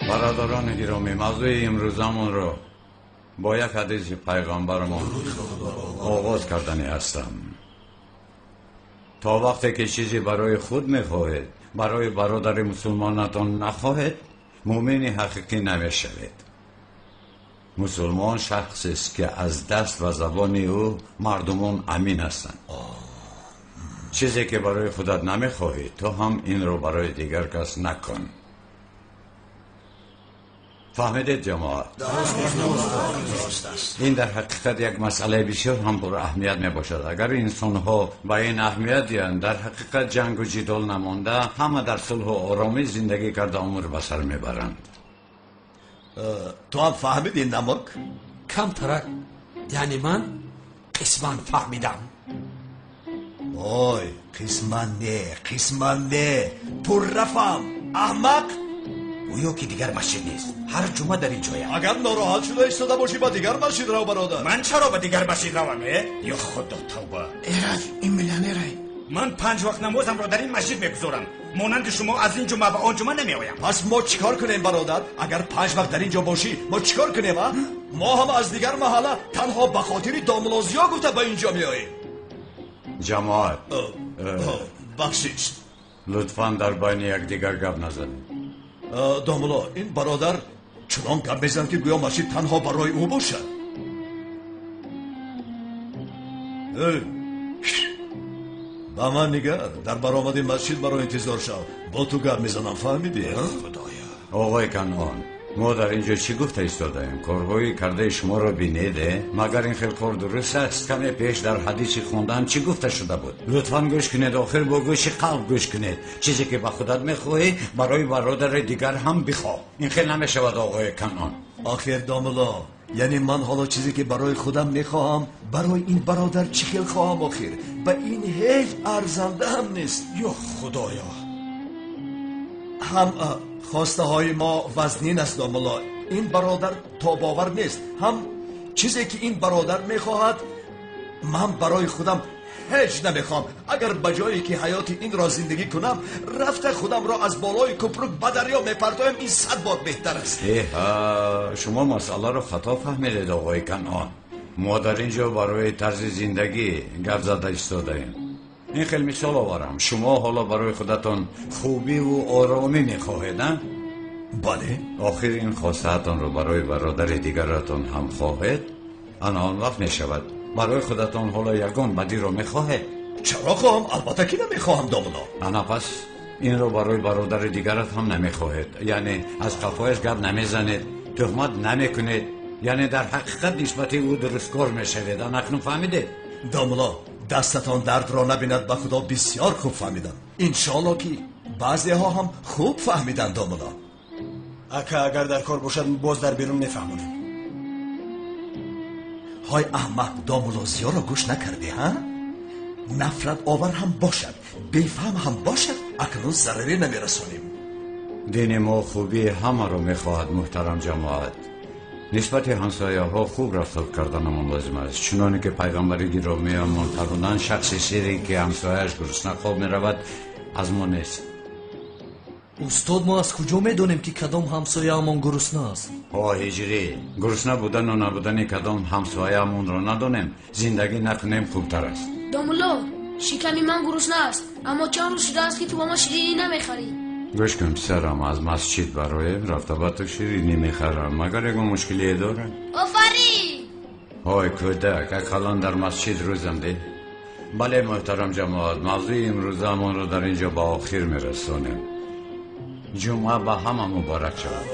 برادران گرامی، موضوع امروزمون رو با یک حدیث پیغمبرمون آغاز کردنی هستم. تا وقتی که چیزی برای خود میخواهید برای برادر مسلمانتان نخواهید مؤمن حقیقی نمیشوید. مسلمان شخصی است که از دست و زبان او مردمان امین هستند. چیزی که برای خودت نمیخواهی تو هم این رو برای دیگر کس نکن. فهمیدید جماعت؟ این در حقیقت یک مسئله بسیار هم پر اهمیت می باشد. اگر انسان ها با این اهمیت دیدن در حقیقت جنگ و جدال نمانده همه در صلح و آرامی زندگی کرده عمر بسر می برند. تو هم فهمیدی نمک؟ کم ترک یعنی من قسماً فهمیدم. اوی قسماً نه تو رفم احمق. گویا که دیگر مسجد نیست، هر جمعه در این جایه. اگر ناراحت شده ایستاده باشی با دیگر مسجد رو برادر. من چرا با دیگر مسجد روم؟ یا خدا توبه. ایرج این میلیونره. من 5 وقت نمازم را در این مسجد میگذارم. مانند شما از این جمعه به آن جمعه نمیآیم. پس ما چیکار کنیم برادر؟ اگر 5 وقت در اینجا باشی ما چیکار کنیم؟ ما هم از دیگر محله تنها به خاطر داملازیا گفته به اینجا میاییم. جماعت بخشش لطفاً در بین یکدیگر گپ نزنید. داملا این برادر چنان گپ میزند که گویا مسجد تنها برای او باشد. با من نگر در برآمد مسجد برای انتظار شو. با تو گپ میزنم فهمیدی؟ خدایا. آقای کنعان ما در اینجا چی گفته ایستاده ایم؟ کارهایی کرده شما رو بینیده؟ مگر این خیلی کار درست است؟ کمی پیش در حدیثی خوندم چی گفته شده بود؟ لطفاً گوش کنید، آخر با گوش قلب گوش کنید. چیزی که به خودت میخواهی برای برادر دیگر هم بخواه. این خیلی نمیشود آقای کنعان. آخر داملا یعنی من حالا چیزی که برای خودم میخواهم برای این برادر چی خیل خواهم؟ آخر به این هیچ ارزنده هم نیست. یا خدایا. هم خواسته های ما وزنین است داملا. این برادر تا باور نیست. هم چیزی که این برادر میخواهد من برای خودم هیچ نمیخوام. اگر بجایی که حیات این را زندگی کنم رفت خودم را از بالای کپرک به دریا میپرتایم این 100 بار بهتر است. شما مسئله رو خطا فهمیدید آقای کنعان. ما در اینجا برای طرز زندگی گپ زده ایستاده ایم. این خیلی مثال آورم. شما حالا برای خودتان خوبی و آرامی میخواهید نه؟ بله. آخر این خواستهاتان رو برای برادر دیگرتان هم خواهید؟ آن وقت میشود برای خودتان حالا یگان بدی رو میخواهید؟ چرا خواهم؟ البته که نمیخواهم داملا. انا پس این رو برای برادر دیگرت هم نمیخواهید؟ یعنی از قفایش گپ نمیزنید، تهمت نمیکنید، یعنی در حقیقت نسبت او درستکار میشوید. اکنون فهمیدید؟ داملا دستتان درد را نبیند به خدا بسیار خوب فهمیدم. انشالله که بعضی ها هم خوب فهمیدن داملا. اگر در کار باشد باز در بیرون نفهمونیم. های احمق داملازیا را گوش نکردی ها؟ نفرت آور هم باشد بیفهم هم باشد اکنون ضرری نمیرسانیم. دین ما خوبی همه رو میخواهد محترم جماعت. نسبت همسایه ها خوب رفتار کردنمون لازم است. چنانه که پیغمبر گرامیمون فرمودند شخص سیری که همسایه‌اش گرسنه خواب میرود از ما نیست. استاد ما از کجا میدونیم که کدام همسایه همون گرسنه است؟ هجری گرسنه بودن و نبودن کدام همسایه همون رو ندونیم زندگی نکنیم خوبتر است. داملا شکمی من گرسنه است اما چند روز شده است که تو با ما شیرینی نمیخری. گوش کن پسرم، از مسجد برای رفته با تو شیرینی میخرم مگر یک مشکلی داره؟ آفرین. های کودک اکالان در مسجد روزنده. بله محترم جماعت، موضوع امروزمون رو در اینجا با آخر میرسونیم. جمعه با همه مبارک شود.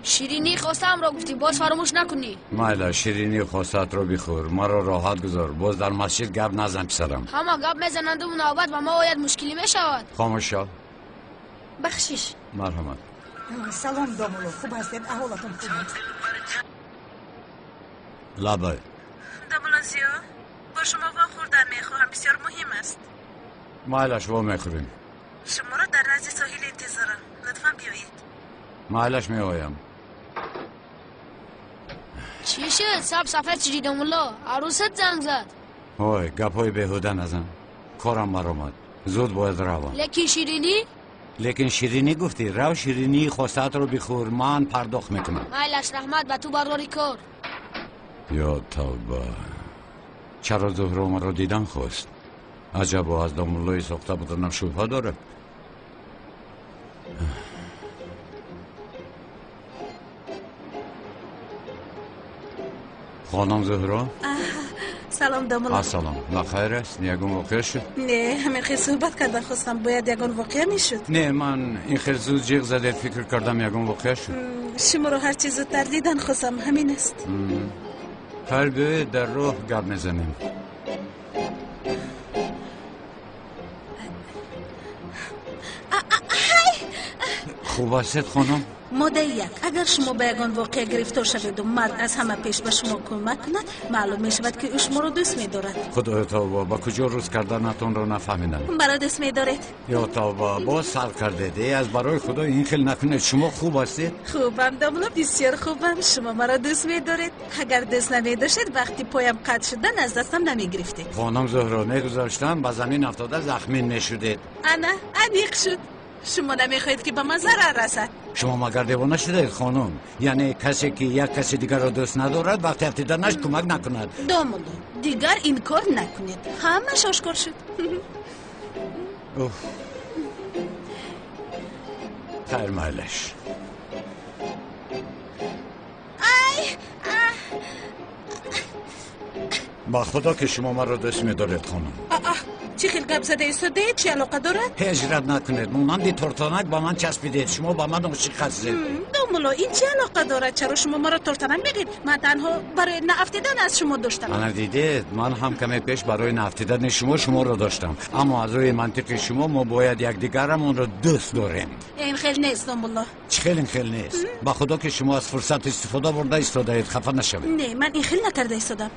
شیرینی خواستم را گفتی باز فراموش نکنی. مایلا شیرینی خواستت رو بخور، ما رو راحت گذار، باز در مسجد گپ نزن پسرم. همه گپ میزنند و نوبت و ما باید مشکلی میشود. خاموش شو. بخشش. مرحمت. سلام دامولو، خوب هستید؟ احوالتون خوب است؟ لابه دامولازیو با شما واخوردن میخواهم، بسیار مهم است. مایلش با میخوریم. شما را در نزد ساحل انتظارم، لطفا بیایید. مایلش میآیم. چی شد؟ سب سفر چی دامولا؟ عروست زنگ زد. اوی گپای بیهوده نزن. کارم برآمد. زود باید روم. لکی شیرینی؟ لیکن شیرینی گفتی. رو شیرینی خواستت رو بخور، من پرداخت میکنم. مایلش رحمت به تو برداری کار. یا توبه. چرا زهره مرا دیدن خواست؟ عجبا از دامولای ساخته بودنم شبهه داره. خانم زهره؟ سلام دامولا. سلام. بخیر است؟ یگون واقع شد؟ نه همین خیلی صحبت کردن خواستم، باید یگون واقع میشد. نه من این خیلی زود جیغ زده فکر کردم یگون واقع شد. شما رو هر چیز زودتر دیدن خواستم، همین است. خیلی بیایید در راه گپ میزنیم. خوب است خانم؟ ماده یک، اگر شما به یگان واقع گرفتار شوید و مرد از همه پیش به شما کمک کند، معلوم می شود که او شما رو دوست می دارد. خدا توبه، با کجا روز کردنتون رو نفهمیدم. برای دوست می دارید. یا توبه، باز سر کردید. از برای خدا این خیلی نکنید. شما خوب هستید؟ خوبم دامولا، بسیار خوبم. شما مرا دوست می دارید. اگر دوست نمی داشتید وقتی پایم قطع شدن از دستم نمی گرفتید. خانم زهره نگذاشتم به زمین افتاده زخمی نشدید. انا انیق شد. شما نمیخواهید که به من ضرر رسد. شما مگر دیوانه شدید خانم؟ یعنی کسی که یک کسی دیگر را دوست ندارد وقتی افتیدنش کمک نکند. دامولا دیگر این کار نکنید، همه آشکار شد. خیر مایلش. با خدا که شما مرا دوست می‌دارید خانم. چی خیلی گپ زده ایستاده؟ چی علاقه دارد؟ هجرت نکنید. مانند تورتانک با من چسبیدید. شما با من عاشق هستید. دامولا این چی علاقه دارد؟ چرا شما مرا تورتانک میگید؟ من تنها برای نافتیدن از شما داشتم. انا دیدید من هم کمی پیش برای نافتیدن شما رو داشتم، اما از روی منطق شما ما باید یکدیگرمون رو دوست داریم. این خیلی نیست دامولا. چه خیلی نیست؟ با خدا که شما از فرصت استفاده برده ایستادید. خفه نشوید. نه من این خیلی نکرده ایستادم.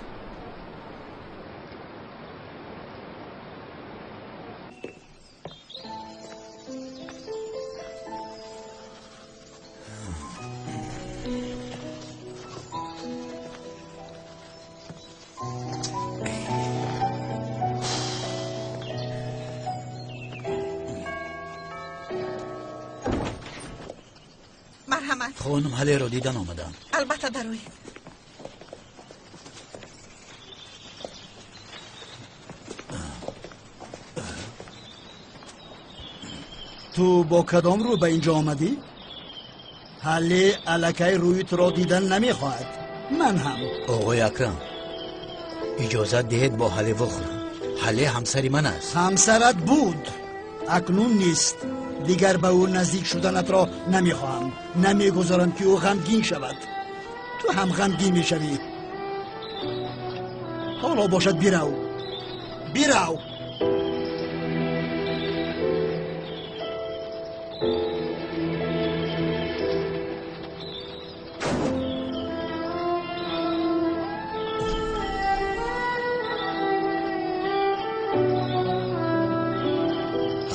مرحمت خانم، حاله رو دیدن آمدم. البته دروی. تو با کدام رو به اینجا آمدی؟ حله علکی روی تو را دیدن نمیخواهد. من هم. آقای اکرم اجازت دهید با حله بخورم. حله همسری من است. همسرت بود، اکنون نیست. دیگر به او نزدیک شدنت را نمیخواهم. نمیگذارم که او غمگین شود. تو هم غمگین میشوی. حالا باشد بیرو. بیرو.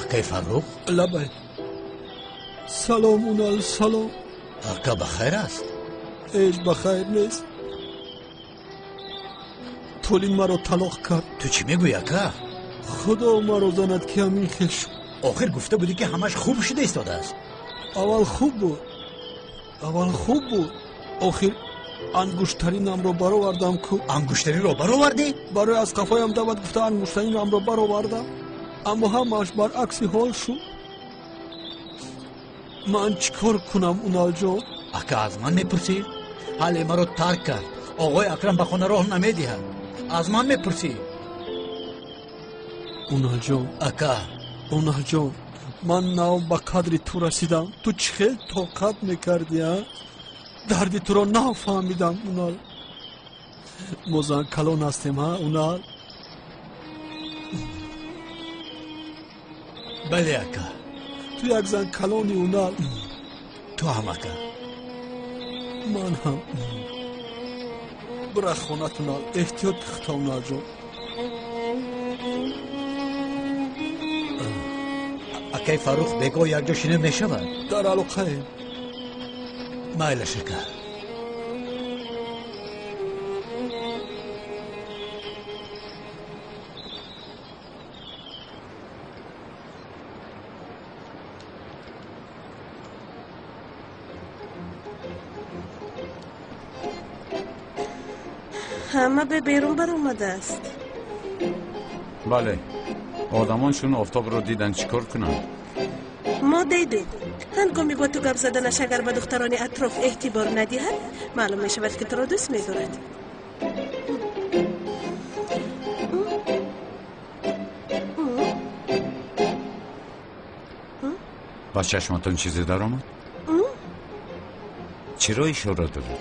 آقای فرخ؟ لبه سلام اونال سلام. آقا بخیر است؟ ایش بخیر نیست. تولین مرا طلاق کرد. تو چی میگوی آقا؟ خدا مرا زند که همین خیل شد. آخر گفته بودی که همش خوب شده ایستاده است. اول خوب بود. آخر انگشترینم رو برآوردم کو. انگشترین رو برآوردی؟ برای از قفایم دعوت گفته انگشترینم رو برآوردم، اما همش برعکس حال شد. من چیکار کنم اونال جان؟ آقا از من میپرسی؟ حال مرا ترک کرد. آقای اکرم به خانه راه نمیدهد. از من میپرسی؟ اونال جان. آقا اونال جان، من نو به قدر تو رسیدم. تو چه خیلی طاقت میکردی ها؟ دردی تو را نفهمیدم اونال. موزن کلون هستیم ها اونال. بله آقا. تو یک زن کلونی اونال. تو هم آقا. من هم. بره خونتون احتیاط خطاونا جان. اکی فروخ بگو یک جا شینه می شود. در علاقه مایل شکر. همه به بیرون بر اومده است. بله آدمانشون آفتاب رو دیدن چیکار کنن؟ ما دیدیم هنگامی با تو گپ زدنش اگر به دختران اطراف اعتبار ندهد معلوم می شود که تو را دوست می دارد. با چشماتون چیزی در آمد؟ چرا اشاره دارد؟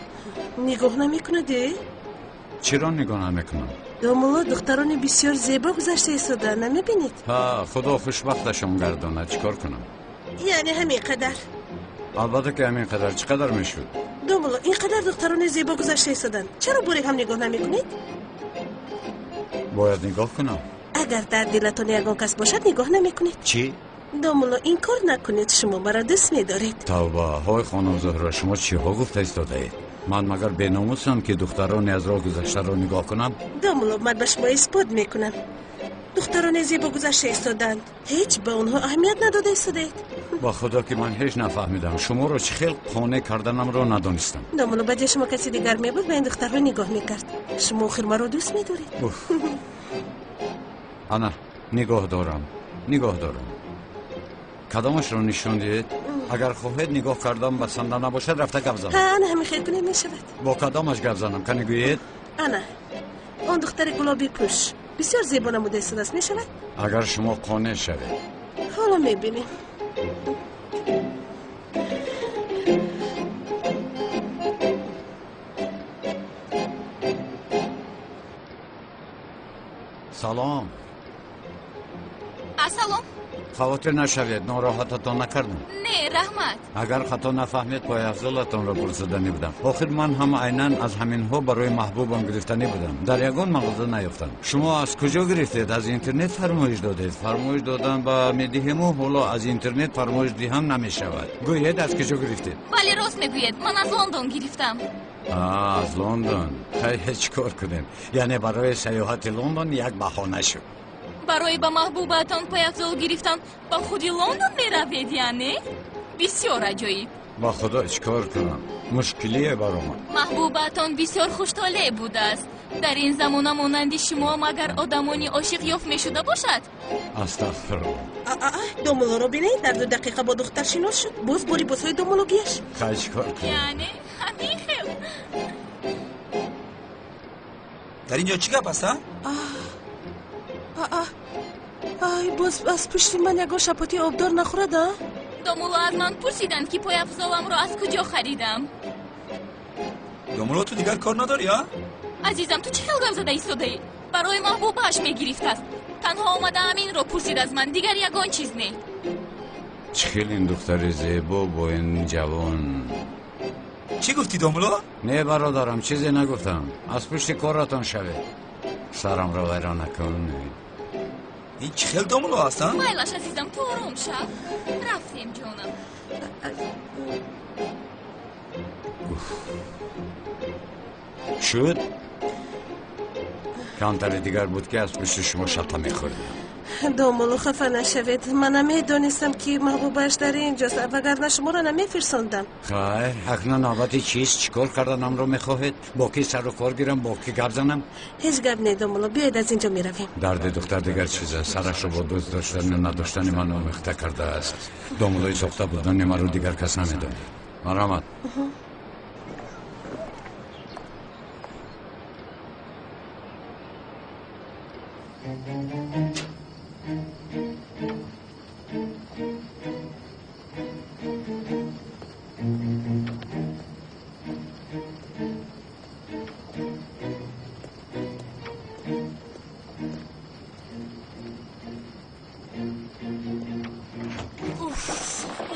نگاه نمی کندی؟ چرا نگاه نمیکنم؟ دومولا دختران بسیار زیبا گذشته ایستاده نمیبینید؟ ها خدا خوشبختشون گردانه چیکار کنم؟ یعنی همین قدر؟ البته که همین قدر چقدر میشود؟ دومولا اینقدر دختران زیبا گذشته ایستادن چرا بوری هم نگاه نمیکنید؟ باید نگاه کنم. اگر در دلتون یگان کس باشد نگاه نمیکنید؟ چی؟ دومولا این کار نکنید شما مرا دوست میدارید. توبه های خانم زهرا شما چی ها گفته ایستاده اید؟ من مگر بیناموسم که دختران از راه گذشته رو نگاه کنم؟ دومولا من به شما اثبات میکنم دختران زیبا گذشته ایستادند هیچ به اونها اهمیت نداده ایستادید. با خدا که من هیچ نفهمیدم شما رو چه خیلی خانه کردنم رو ندانستم. دومولا بجای شما کسی دیگر میبود به این دخترها نگاه میکرد. شما آخر مرا دوست میدارید. انا نگاه دارم کدامش رو نشون دید؟ اگر خواهید نگاه کردم بسنده نباشد رفته گپ زنم. انا همین خیلی کنه میشود. با کدامش گپ زنم کنی گویید؟ انا اون دختر گلابی پوش بسیار زیبا نموده ایستاده است میشود؟ اگر شما قانع شوید حالا میبینیم. سلام. سلام. خاطر نشوید ناراحتتان نکردم. نه رحمت. اگر خطا نفهمید پای افضلتان را پرسیدنی بودم. آخر من هم عیناً از همین ها برای محبوبم گرفتنی بودم. در یگان مغازه نیافتم. شما از کجا گرفتید؟ از اینترنت فرمایش دادید؟ فرمایش دادن با میدهیم و حالا از اینترنت فرمایش دهم نمیشود. گویید از کجا گرفتید؟ بله راست میگوید من از لندن گرفتم. از لندن. خیلی چیکار کنیم؟ یعنی برای سیاحت لندن یک بهانه شد. برای با محبوبتان پیافزال گرفتن با خودی لندن میروید یعنی؟ بسیار عجایب. با خدا چیکار کنم؟ مشکلیه برام. محبوبتان بسیار خوشحاله بوده است. در این زمان مانند شما مگر آدمانی عاشق یافت میشده باشد؟ استغفرالله. دومولا رو بینید در 2 دقیقه با دختر شناس شد. باز باری بازهای دومولوگیش. خیلی چیکار کنم؟ یعنی همین خیل. در اینجا چی گپ است؟ آی باز از پشت من یگان شپاتی آبدار نخورد ها؟ دومولا از من پرسیدند که پای افضالم را از کجا خریدم. دومولا تو دیگر کار نداری ها؟ عزیزم تو چه خیل گپ زده ایستاده ای؟ برای محبوبهش میگرفت است. تنها آمده همین را پرسید از من دیگر یگان چیز نه. چه خیلی این دختر زیبا با این جوان. چی گفتی دومولا؟ نه برادرم چیزی نگفتم. از پشت کارتان شوید. سرم را ویران نکن. این چه خیلی دومولا هستن؟ مایلش عزیزم تو آروم شو. رفتیم جانم. شد؟ کمتر دیگر بود که از پشت شما شطه میخوردیم. دومولو خفه نشوید. من نمیدانستم که محبوبش در اینجاست وگرنه شما را نمیفرستاندم. خیر اکنون نوبت چیست؟ چیکار کردنم رو میخواهید؟ با کی سر و کار گیرم؟ با کی گپ زنم؟ هیچ گپ نه دومولو بیاید از اینجا میرویم. درد دختر دیگر چیزه. سرش رو با دوست داشتن و نداشتن من آمیخته کرده است. دومولوی ساخته بودن من رو دیگر کس نمیدونه. مرحمت.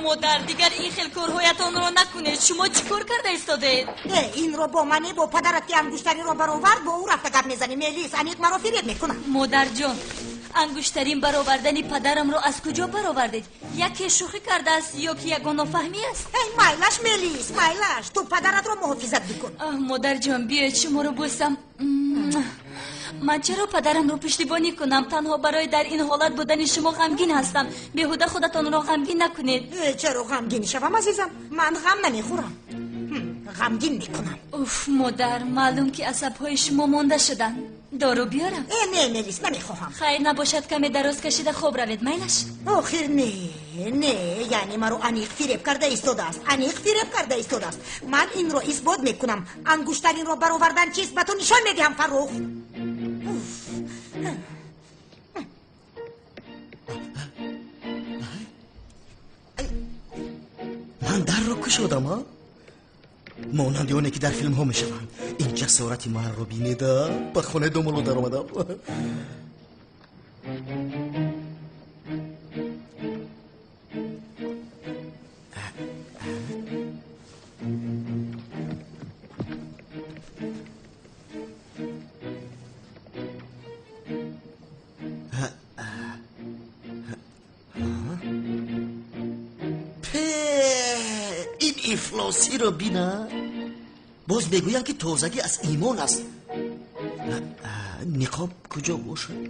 مادر دیگر این خیل کارهایتان را نکنید. شما چیکار کرده ایستادید؟ این رو با منی با پدرت که انگشتری رو برآورد با او رفته گپ میزنی. میلیس انیق مرا فریب میکنم. مادر جان، انگشترین برآوردن پدرم رو از کجا برآوردید؟ یکی شوخی کرده است یا که یک نافهمی است؟ مایلش میلیس، مایلش. تو پدرت رو محافظت بکن. مادر جان بیاید شما رو بوسم. من چرا پدرم رو پشتیبانی کنم؟ تنها برای در این حالت بودن شما غمگین هستم. بیهوده خودتان را غمگین نکنید. چرا غمگین شوم عزیزم؟ من غم نمیخورم، غمگین میکنم. اوف مادر، معلوم که عصبهای شما مانده شدن. دارو بیارم؟ نه میلیس نمیخواهم. خیر نباشد کمی دراز کشیده خوب روید میلش. آخر نه یعنی مرا انیق فریب کرده ایستاده است. انیق فریب کرده ایستاده است. من این رو اثبات میکنم. انگشترین رو برآوردن چیست؟ به تو نشان میدهم فرخ. من در رو کشیدم ها؟ مانند اونه که در فیلم ها میشوند. این جسارتی من رو بینیده به خونه دومولو در آمدم. این افلاسی رو بینا باز بگویم که تازگی از ایمان است. نقاب کجا باشد؟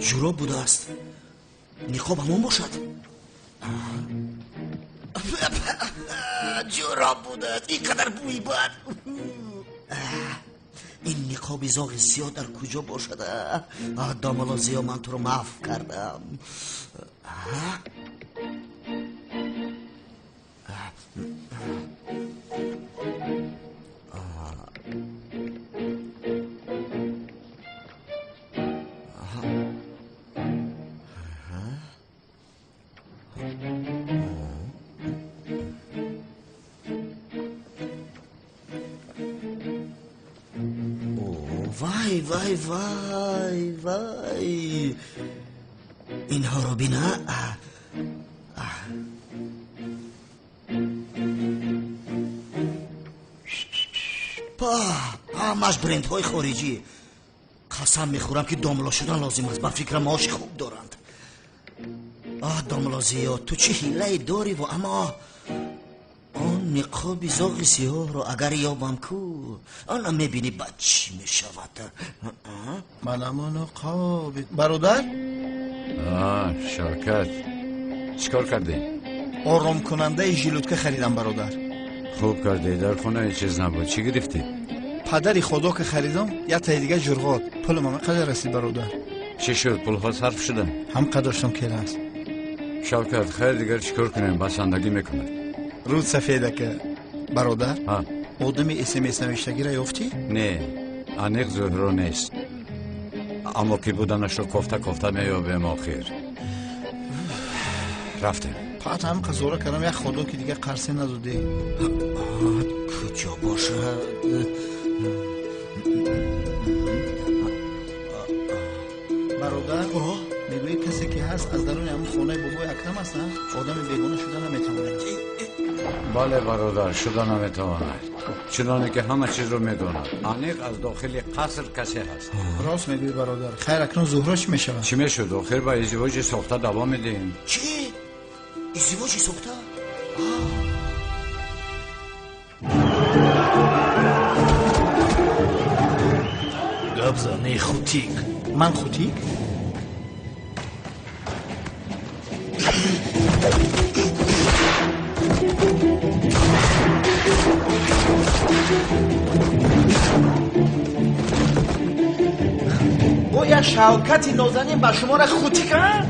جوراب بوده است. نقاب همون باشد. جوراب بوده است. این قدر بوی بد. این نقاب زاغ سیاه در کجا باشد؟ دامالا زیا من تو رو معاف کردم. وای اینها رو بینا. همش برند های خارجی. قسم میخورم که داملا شدن لازم است. با فکر معاش خوب دارند. داملا زیا تو چه حیله داری و اما آن نقاب زاغ سیاه رو اگر یابم کو آن میبینی بد چی میشود. منم نقاب برادر. شرکت چیکار کردی؟ آرام کننده ژیلوتکه خریدم برادر. خوب کردی. در خونه چیز نبود. چی گرفتی؟ پدری خدا که خریدم یا تای دیگه جرغات. پول من قدر رسید برادر. چی شد؟ پول ها صرف شدن؟ هم قداشتم که است. شرکت خیر دیگر چیکار کنیم؟ بسندگی میکنه. رود سفیده که برادر آدم اسمس نوشتگی را یافتی؟ نه انیق زهرو نیست، اما که بودنش رو کفته میابیم آخر. رفتیم پات هم قضاره کردم یک خدا که دیگه قرصه نداده. کجا باشد؟ برادر میگوی کسی که هست از درون همون خونه بابای اکرم هستن. آدم بیگانه شدن نمیتونه. بله برادر شدن نمیتونه، چنانه که همه چیز رو میدونه. انیق از داخل قصر کسی هست. راست میگوی برادر. خیر اکنون زهرا چی میشود؟ چی میشود؟ آخر با ازدواج ساخته دوام میدیم. چی؟ ازدواج ساخته؟ گبزانه خوتیک. من خوتیک؟ او یک شوکتی نازنین با شما را خوتیک ها؟